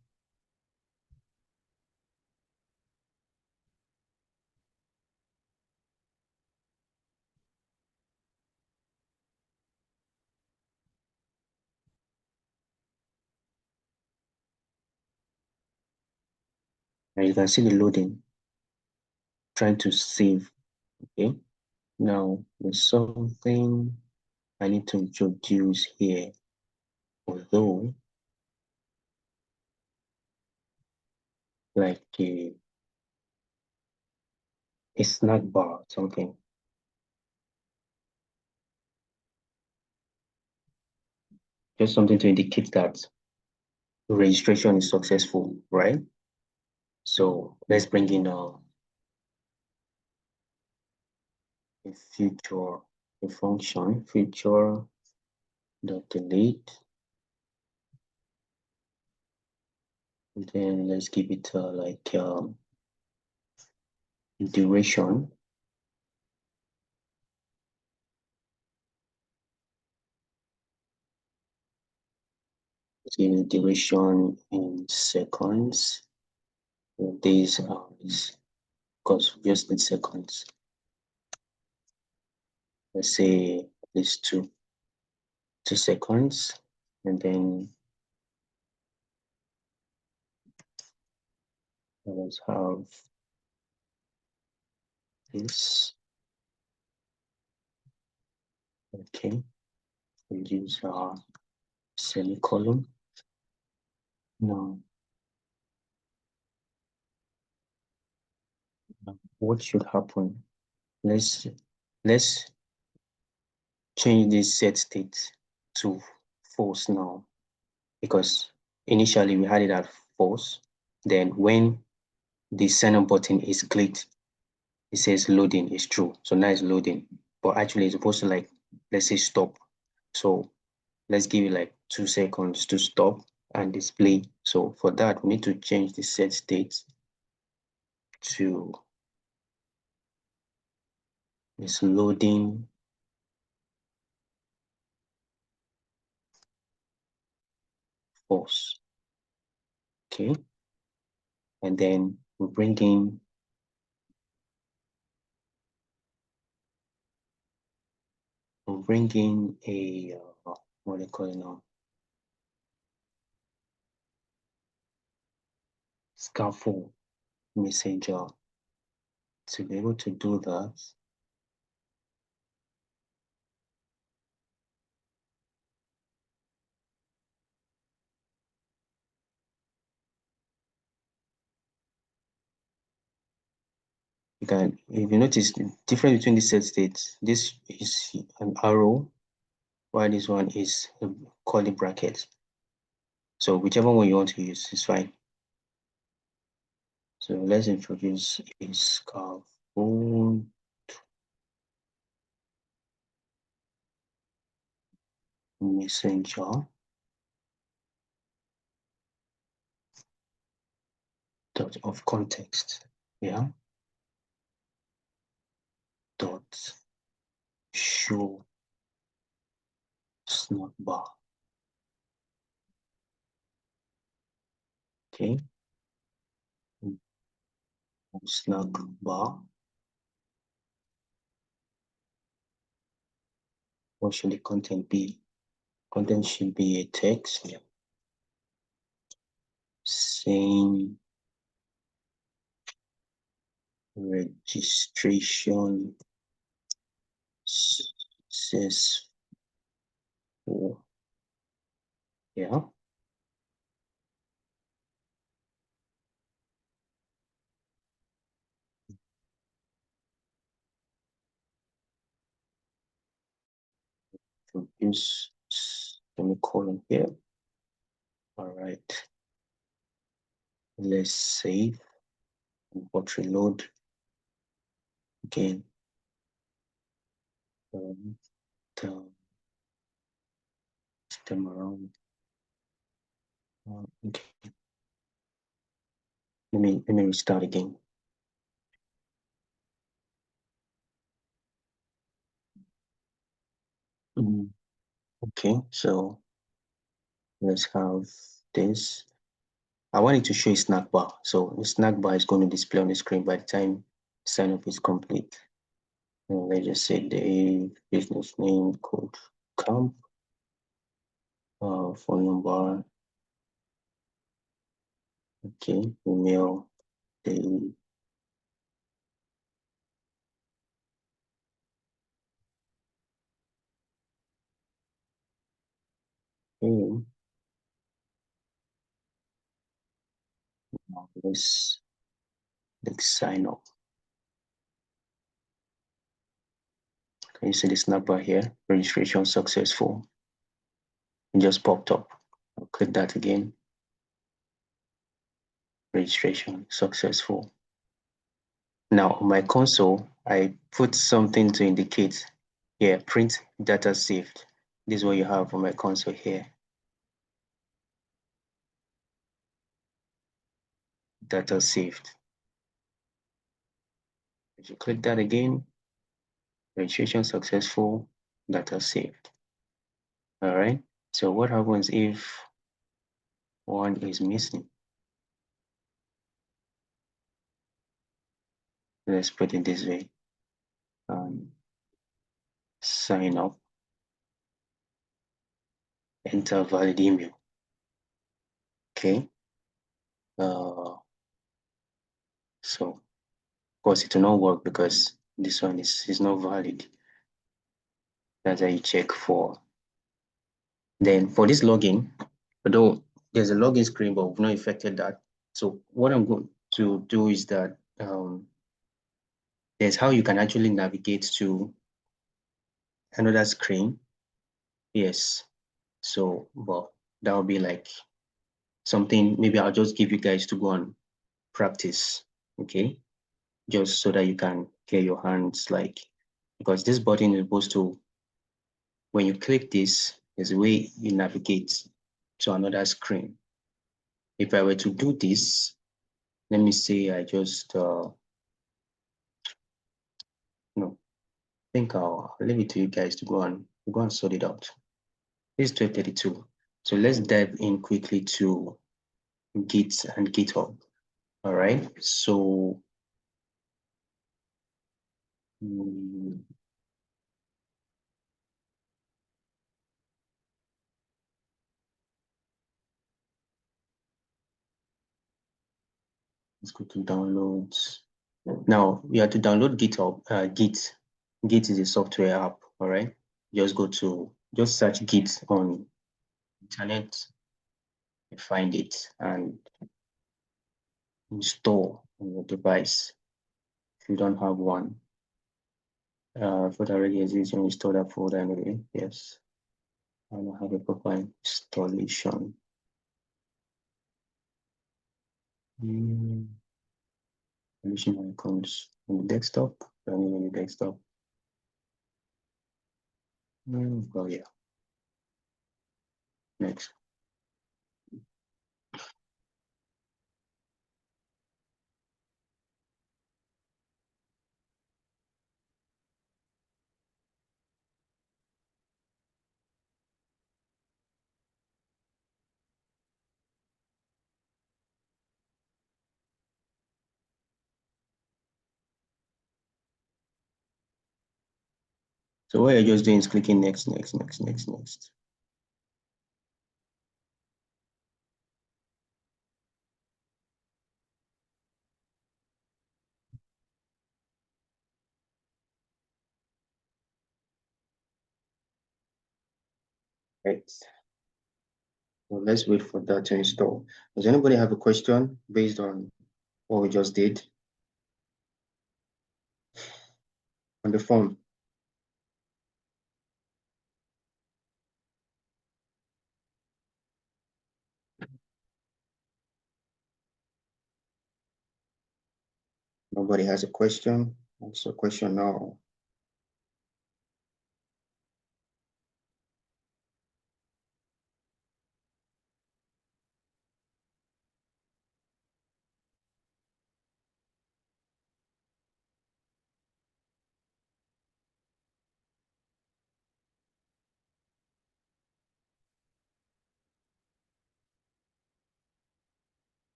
And you can see the loading, trying to save. Okay, now there's something I need to introduce here, although like a snack bar, something, just something to indicate that registration is successful, right? So let's bring in a feature, a function, feature dot delete, and then let's give it like duration. So duration in seconds. Days is because just in seconds. Let's say at least 2 seconds, and then let's have this. Okay, we'll use our semicolon. Now, what should happen? Let's change this set state to false now, because initially we had it at false. Then when the sign up button is clicked, it says loading is true. So now it's loading, but actually it's supposed to, like, let's say stop. So let's give it like 2 seconds to stop and display. So for that, we need to change the set state to this loading false. Okay. And then we bring in a what do you call it now? Scaffold messenger. To be able to do that, You can, if you notice the difference between the set states, this is an arrow, while this one is a curly bracket. So whichever one you want to use is fine. So let's introduce a scaffold messenger dot of context. Yeah. Dot show snap bar. Okay. Snap bar. What should the content be? Content should be a text. Yeah. Same registration successful. Yeah. Use semicolon here. All right. Let's save and what reload again. Turn them around. Okay. Let me restart again. Okay, so let's have this. I want it to show a snack bar. So the snack bar is going to display on the screen by the time sign up is complete. And let's just say the business name, KodeCamp, phone number, okay, email, the name. Let's sign up. Can you see the snack bar here? Registration successful. It just popped up. I'll click that again. Registration successful. Now on my console, I put something to indicate here, print data saved. This is what you have on my console here. Data saved. If you click that again, registration successful, data saved. All right. So what happens if one is missing? Let's put it this way. Sign up, enter valid email. Okay. So of course it will not work because this one is not valid. That's how you check for. Then for this login, although there's a login screen, but we've not affected that. So what I'm going to do is that there's how you can actually navigate to another screen. Yes. So, well, that will be like something, maybe I'll just give you guys to go and practice, okay? Just so that you can get your hands like, because this button is supposed to, when you click this, there's a way you navigate to another screen. If I were to do this, let me say I just, no, I think I'll leave it to you guys to go and sort it out. This is 1232. So let's dive in quickly to Git and GitHub. All right. So let's go to downloads. Now we have to download GitHub. Git is a software app. All right. Just search Git on internet, find it and install on your device. If you don't have one. Folder already exists, you install that folder anyway. Yes. I don't have a proper installation. Installation icons on the desktop, running on the desktop. Oh yeah. Next. So what you're just doing is clicking next. Right. So let's wait for that to install. Does anybody have a question based on what we just did on the phone? Nobody has a question? What's a question now?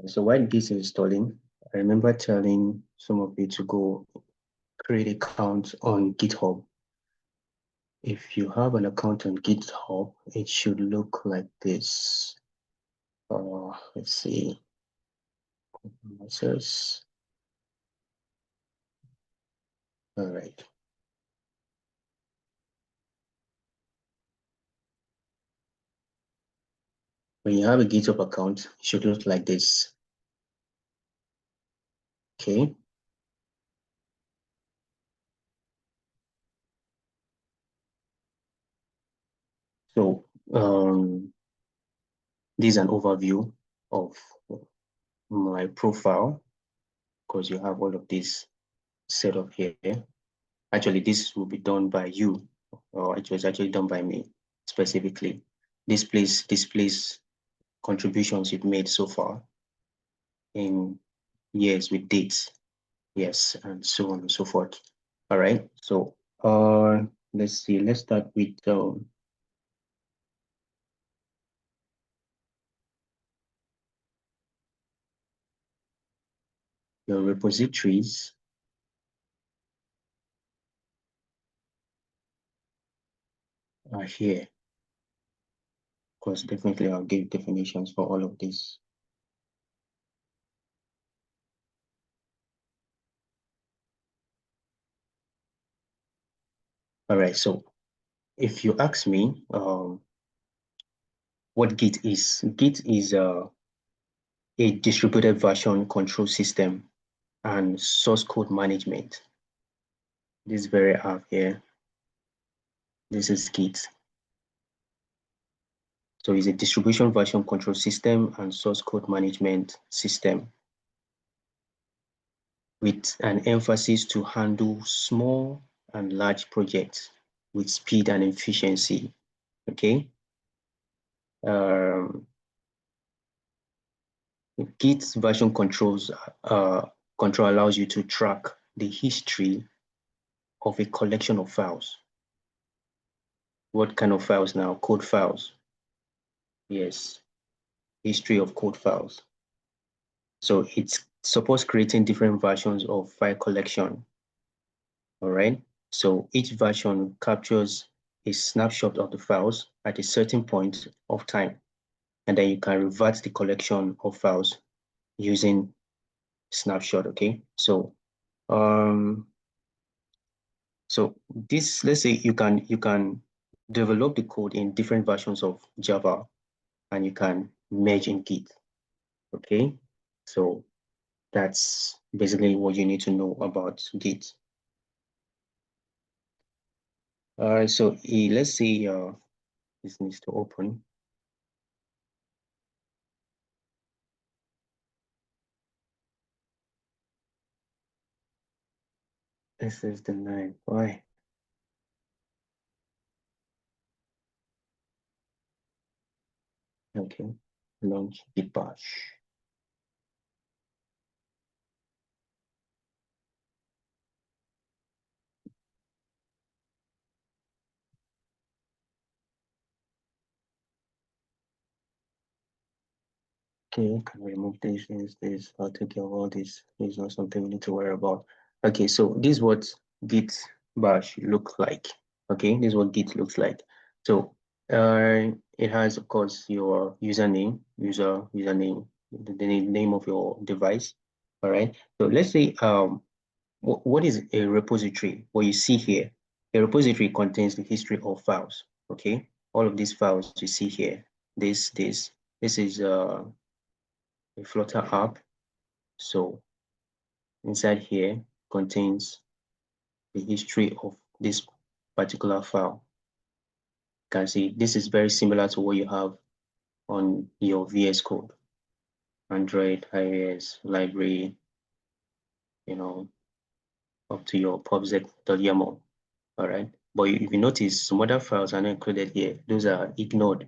So while this is installing, I remember telling some of you to go create account on GitHub. If you have an account on GitHub, it should look like this. Let's see. All right. When you have a GitHub account, it should look like this. Okay. So this is an overview of my profile, because you have all of this set up here. Actually, this will be done by you, or it was actually done by me specifically. This displays contributions you've made so far in years with dates, yes, and so on and so forth. All right, so let's see, let's start with your repositories. Are here, because definitely I'll give definitions for all of this. All right, so if you ask me what Git is a distributed version control system and source code management. This very app here, this is Git. So it's a distribution version control system and source code management system with an emphasis to handle small and large projects with speed and efficiency. Okay. Git version control allows you to track the history of a collection of files. What kind of files now? Code files. Yes, history of code files. So it supports creating different versions of file collection. All right. So each version captures a snapshot of the files at a certain point of time. and then you can revert the collection of files using snapshot. Okay, so so this, let's say you can develop the code in different versions of Java, and you can merge in Git. Okay, so that's basically what you need to know about Git. All right, so let's see, this needs to open. This is the 9. Why? Okay, launch Git bash. Okay, can remove this. I'll take care of all this. It's not something we need to worry about. Okay, so this is what Git bash look like. Okay, this is what Git looks like. So it has, of course, your username, username, the name of your device. All right. So let's say what is a repository? What you see here, a repository contains the history of files. Okay, all of these files you see here. This is a Flutter app. So inside here contains the history of this particular file. You can see this is very similar to what you have on your VS Code, Android, iOS, library, you know, up to your pubz.yaml. All right. But if you notice, some other files are not included here. Those are ignored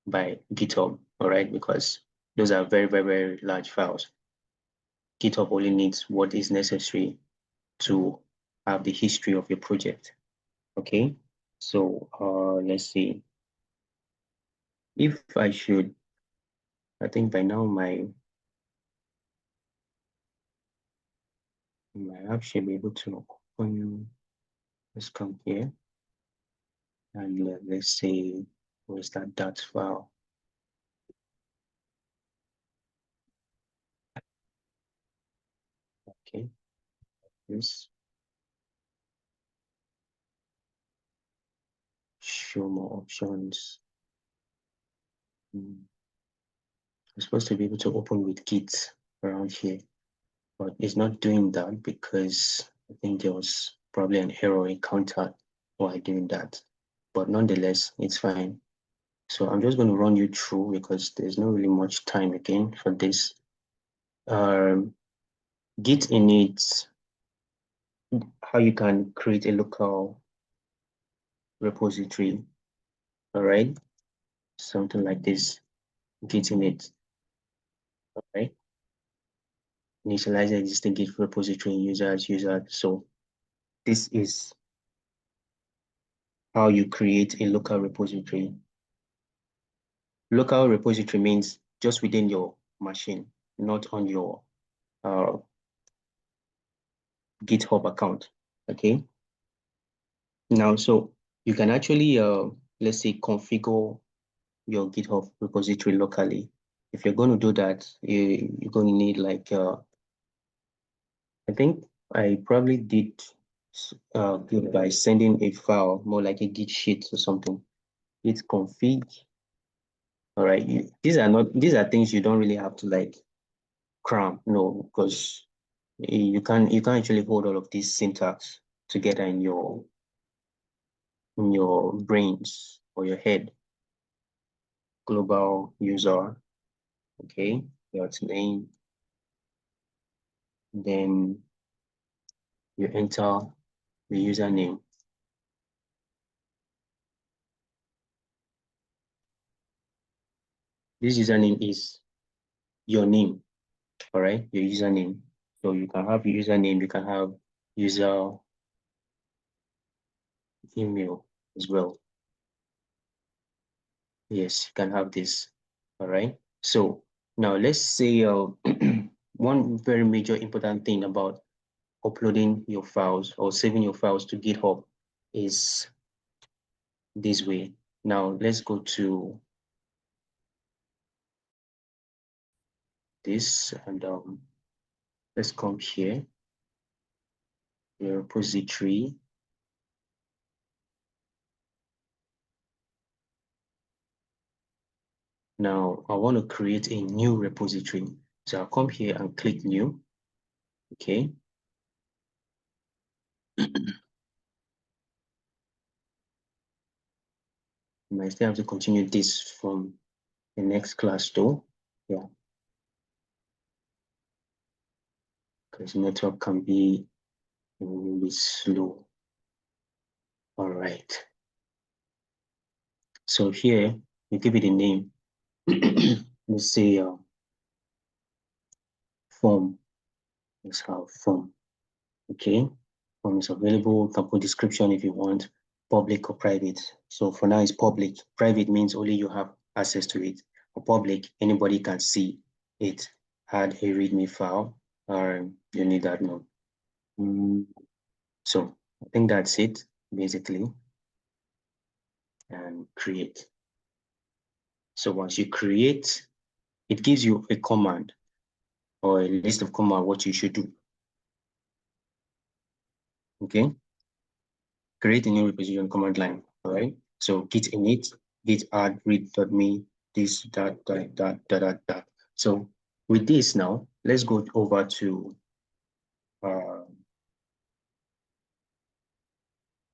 by GitHub, all right, because those are very, very, very large files. GitHub only needs what is necessary to have the history of your project. Okay, so let's see. If I should, I think by now my app should be able to open. Let's come here and let's say where's that dot file? Okay, this show more options. I'm supposed to be able to open with Git around here, but it's not doing that because I think there was probably an error encountered while doing that. But nonetheless, it's fine. So I'm just going to run you through because there's not really much time again for this. Git init, how you can create a local repository, all right? Something like this, Git init, all right? Initialize existing Git repository users. So this is how you create a local repository. Local repository means just within your machine, not on your uh, GitHub account, okay? Now, so you can actually, let's say, configure your GitHub repository locally. If you're going to do that, you're going to need like, I think I probably did good by sending a file, more like a Git sheet or something. Git config. All right, these are things you don't really have to like cram, no, because you can actually hold all of these syntax together in your brains or your head. Global user, okay, dot name, then you enter the username. This username is your name, all right, your username. So you can have username, you can have user email as well. Yes, you can have this, all right. So now let's say one very major important thing about uploading your files or saving your files to GitHub is this way. Now let's go to this, and let's come here, the repository. Now I want to create a new repository. So I'll come here and click new. Okay. You might still have to continue this from the next class though. Yeah. Because network can be really slow. All right. So here you give it a name. Let's say form. Let's have form. Okay. Form is available. You can put description if you want, public or private. So for now it's public. Private means only you have access to it. For public, anybody can see it. Add a README file, or you need that now. So I think that's it basically. And create. So once you create, it gives you a command or a list of command what you should do. Okay. Create a new reposition command line. All right. So git init, git add read.me, this, that. So with this now, let's go over to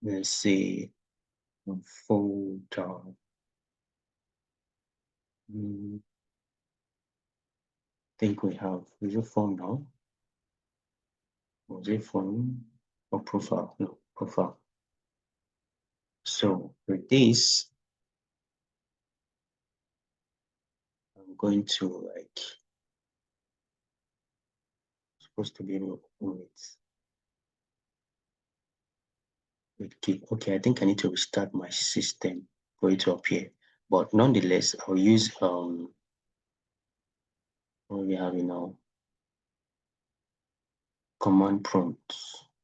let's say folder. I think we have, is it form now? Was it form or profile? No, profile. So with this, I'm going to like, supposed to be able to open it. Okay, I think I need to restart my system for it to appear. But nonetheless, I'll use what we have now, command prompt.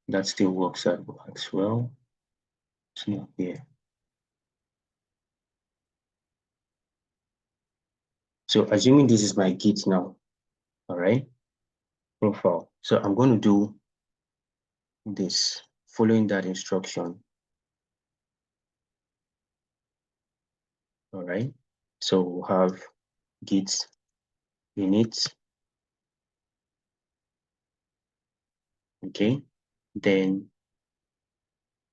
That still works as well. It's not here. So assuming this is my Git now, all right, profile. So I'm going to do this, following that instruction. All right. So we'll have git init. Okay. Then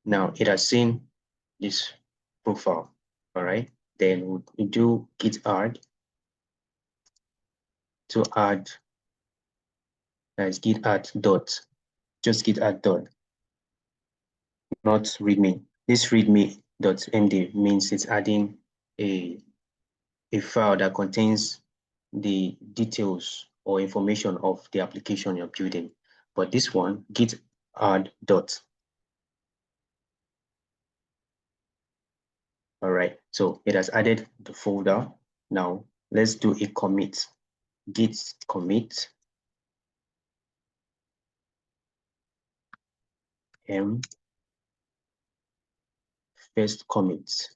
now it has seen this profile. All right. Then we'll do git add to add, that's git add dot, just git add dot, not readme. This readme.md means it's adding a file that contains the details or information of the application you're building. But this one, git add dot. All right, so it has added the folder. Now let's do a commit. Git commit first commit.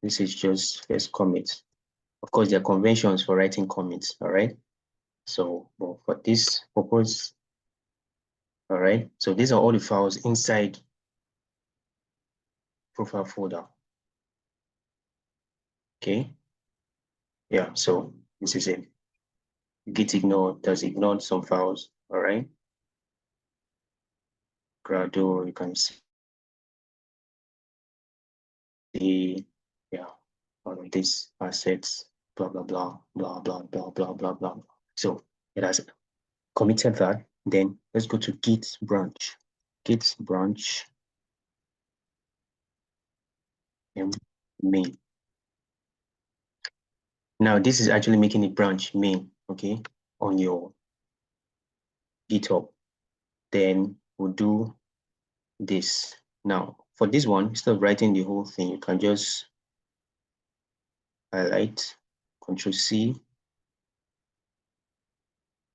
This is just first commit. Of course, there are conventions for writing commits. All right. So well, for this purpose, all right. So these are all the files inside profile folder. Okay. Yeah. So this is it. Git ignore does ignore some files. All right. Gradle, you can see, yeah, all of these assets, blah, blah, blah, blah, blah, blah, blah, blah, blah. So it has committed that. Then let's go to git branch. Git branch main. Now this is actually making a branch main, okay, on your GitHub. Then we'll do this. Now for this one, instead of writing the whole thing, you can just highlight, Control C,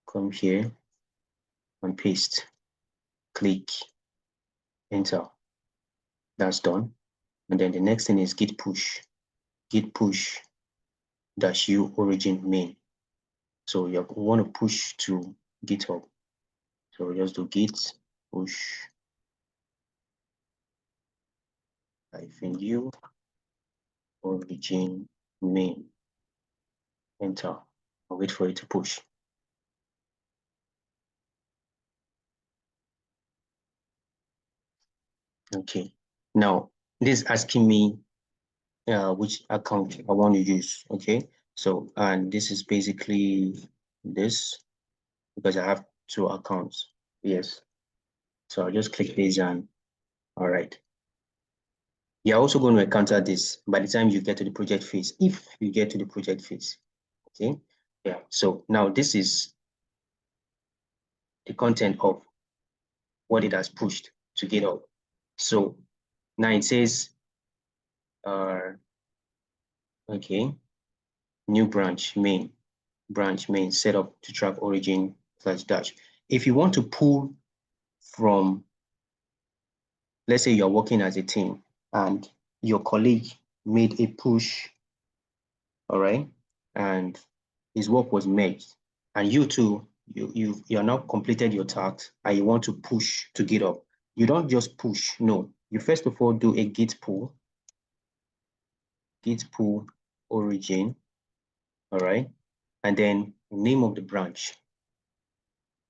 come here and paste, click, enter. That's done. And then the next thing is git push dash u origin main. So you want to push to GitHub. So just do git push -u origin main, enter. I'll wait for it to push. Okay, now this is asking me which account I want to use. Okay, so and this is basically this because I have 2 accounts. Yes, so I'll just click this and all right. You're also going to encounter this by the time you get to the project phase, if you get to the project phase. Okay, yeah. So now this is the content of what it has pushed to GitHub. So now it says, okay, new branch main set up to track origin /dash. If you want to pull from, let's say you're working as a team and your colleague made a push, all right, and his work was merged, and you too, you're now completed your task and you want to push to GitHub. You don't just push, no. You first of all do a git pull origin, all right, and then name of the branch,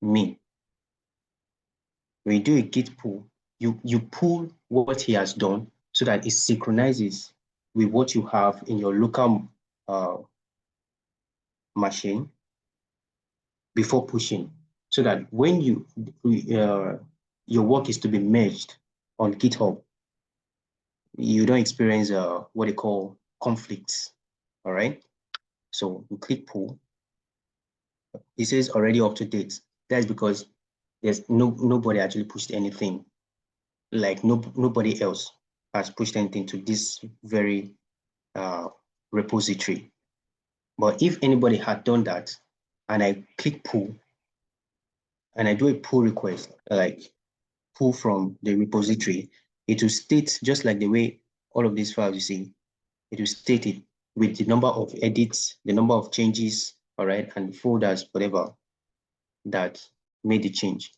me. When you do a git pull, you pull what he has done so that it synchronizes with what you have in your local machine before pushing, so that when your work is to be merged on GitHub, you don't experience what they call conflicts. All right. So you click pull. It says already up to date. That's because there's nobody actually pushed anything. Like nobody else has pushed anything to this very repository. But if anybody had done that, and I click pull, and I do a pull request, like pull from the repository, it will state just like the way all of these files you see, it will state it with the number of edits, the number of changes, all right, and folders, whatever that made the change.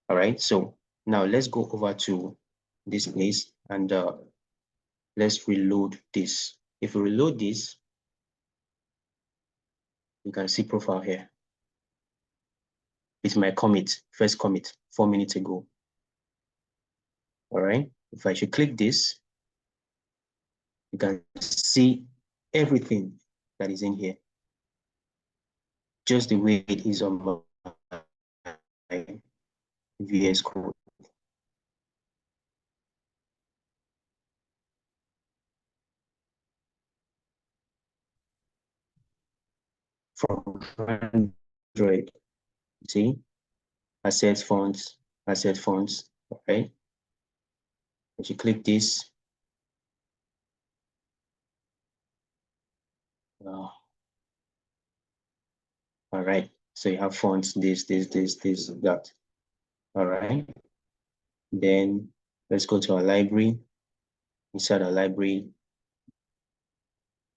All right, so now let's go over to this place and let's reload this. If we reload this, you can see profile here. It's my commit, first commit 4 minutes ago. All right, if I should click this, you can see everything that is in here, just the way it is on my VS Code. From Android, see, asset fonts, okay? If you click this, all right, so you have fonts, this, that, all right? Then let's go to our library. Inside our library,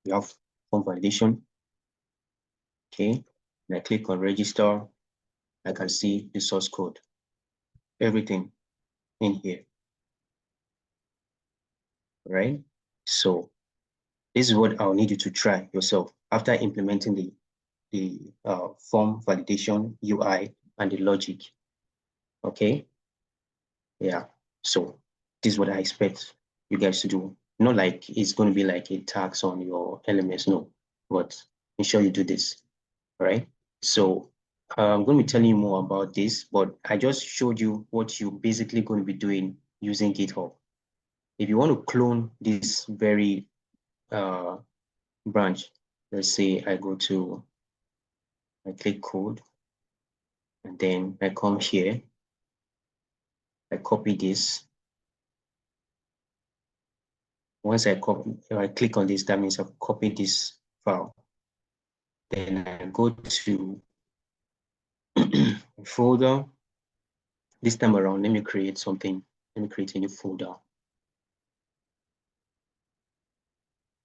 we have form validation, okay? And I click on register, I can see the source code, everything in here, right? So this is what I'll need you to try yourself after implementing the form validation UI and the logic, okay? Yeah, so this is what I expect you guys to do. Not like it's going to be like a tax on your LMS, no, but ensure you do this, all right? So I'm going to be telling you more about this, but I just showed you what you're basically going to be doing using GitHub. If you want to clone this very branch, let's say I click code, and then I come here, I copy this. Once I click on this, that means I've copied this file. Then I go to folder. This time around, let me create something. Let me create a new folder.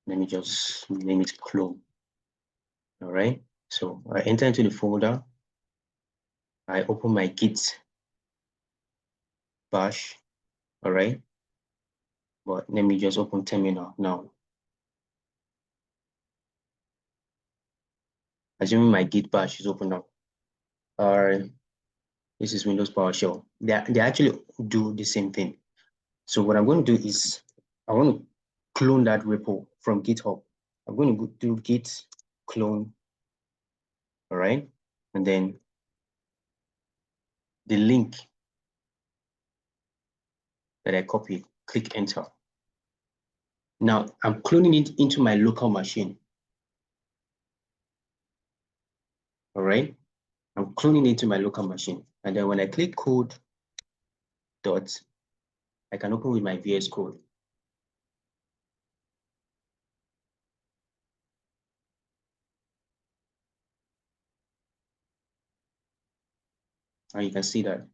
Let me just name it clone. All right. So I enter into the folder. I open my Git bash. All right. But let me just open terminal now. Assuming my Git bash is open up. All right. This is Windows PowerShell. They actually do the same thing. So what I'm going to do is I want to clone that repo from GitHub. I'm going to do git clone. All right. And then the link that I copied, click enter. Now I'm cloning it into my local machine. All right. I'm cloning it to my local machine. And then when I click code dot, I can open with my VS Code. And you can see that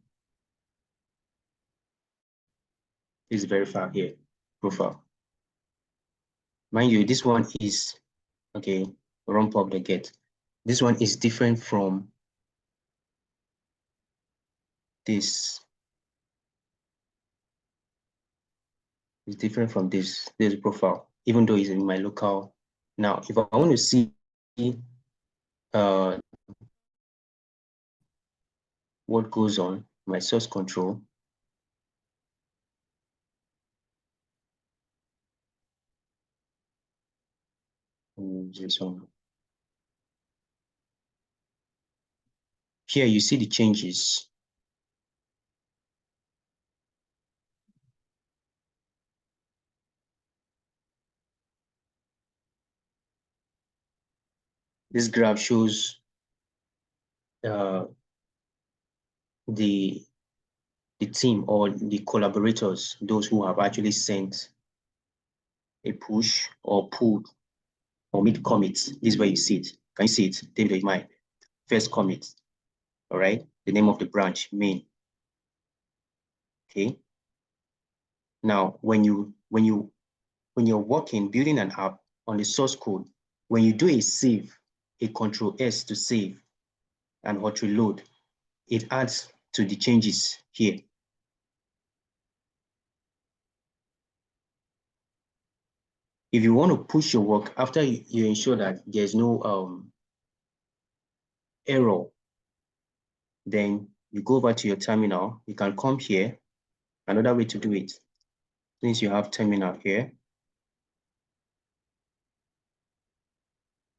it's very far here, profile. Mind you, this one is, okay, run pub the get. This one is different from this. It's different from this profile, even though it's in my local. Now, if I want to see what goes on, my source control, this one. Here you see the changes. This graph shows the team or the collaborators, those who have actually sent a push or pull or mid commits. This is where you see it. Can you see it? David, my first commit. All right. The name of the branch, main. Okay. Now, when you're working, building an app on the source code, when you do a save, a Control S to save and hot reload, it adds to the changes here. If you want to push your work after you ensure that there's no error, then you go over to your terminal. You can come here. Another way to do it, since you have terminal here,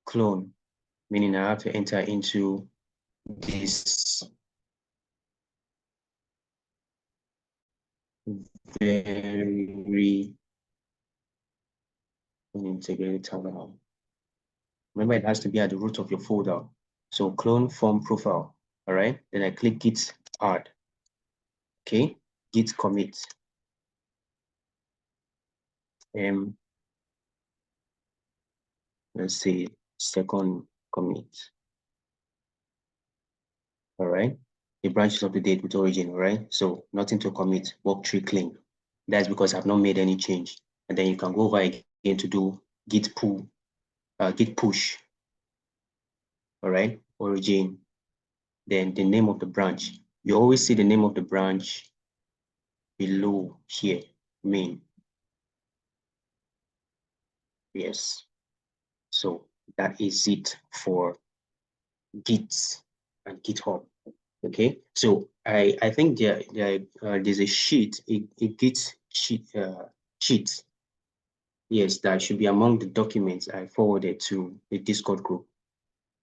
clone, meaning I have to enter into this very integrated terminal. Remember, it has to be at the root of your folder. So clone from profile. All right. Then I click git add. Okay. Git commit. Let's say second commit. All right. The branch is up to date with origin. All right. So nothing to commit. Work tree clean. That's because I've not made any change. And then you can go over again to do git pull, git push. All right. Origin. Then the name of the branch. You always see the name of the branch below here, main. Yes. So that is it for Git and GitHub. Okay. So I think there's a sheet, a Git sheet. Yes, that should be among the documents I forwarded to the Discord group.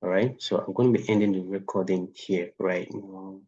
All right. So I'm going to be ending the recording here right now.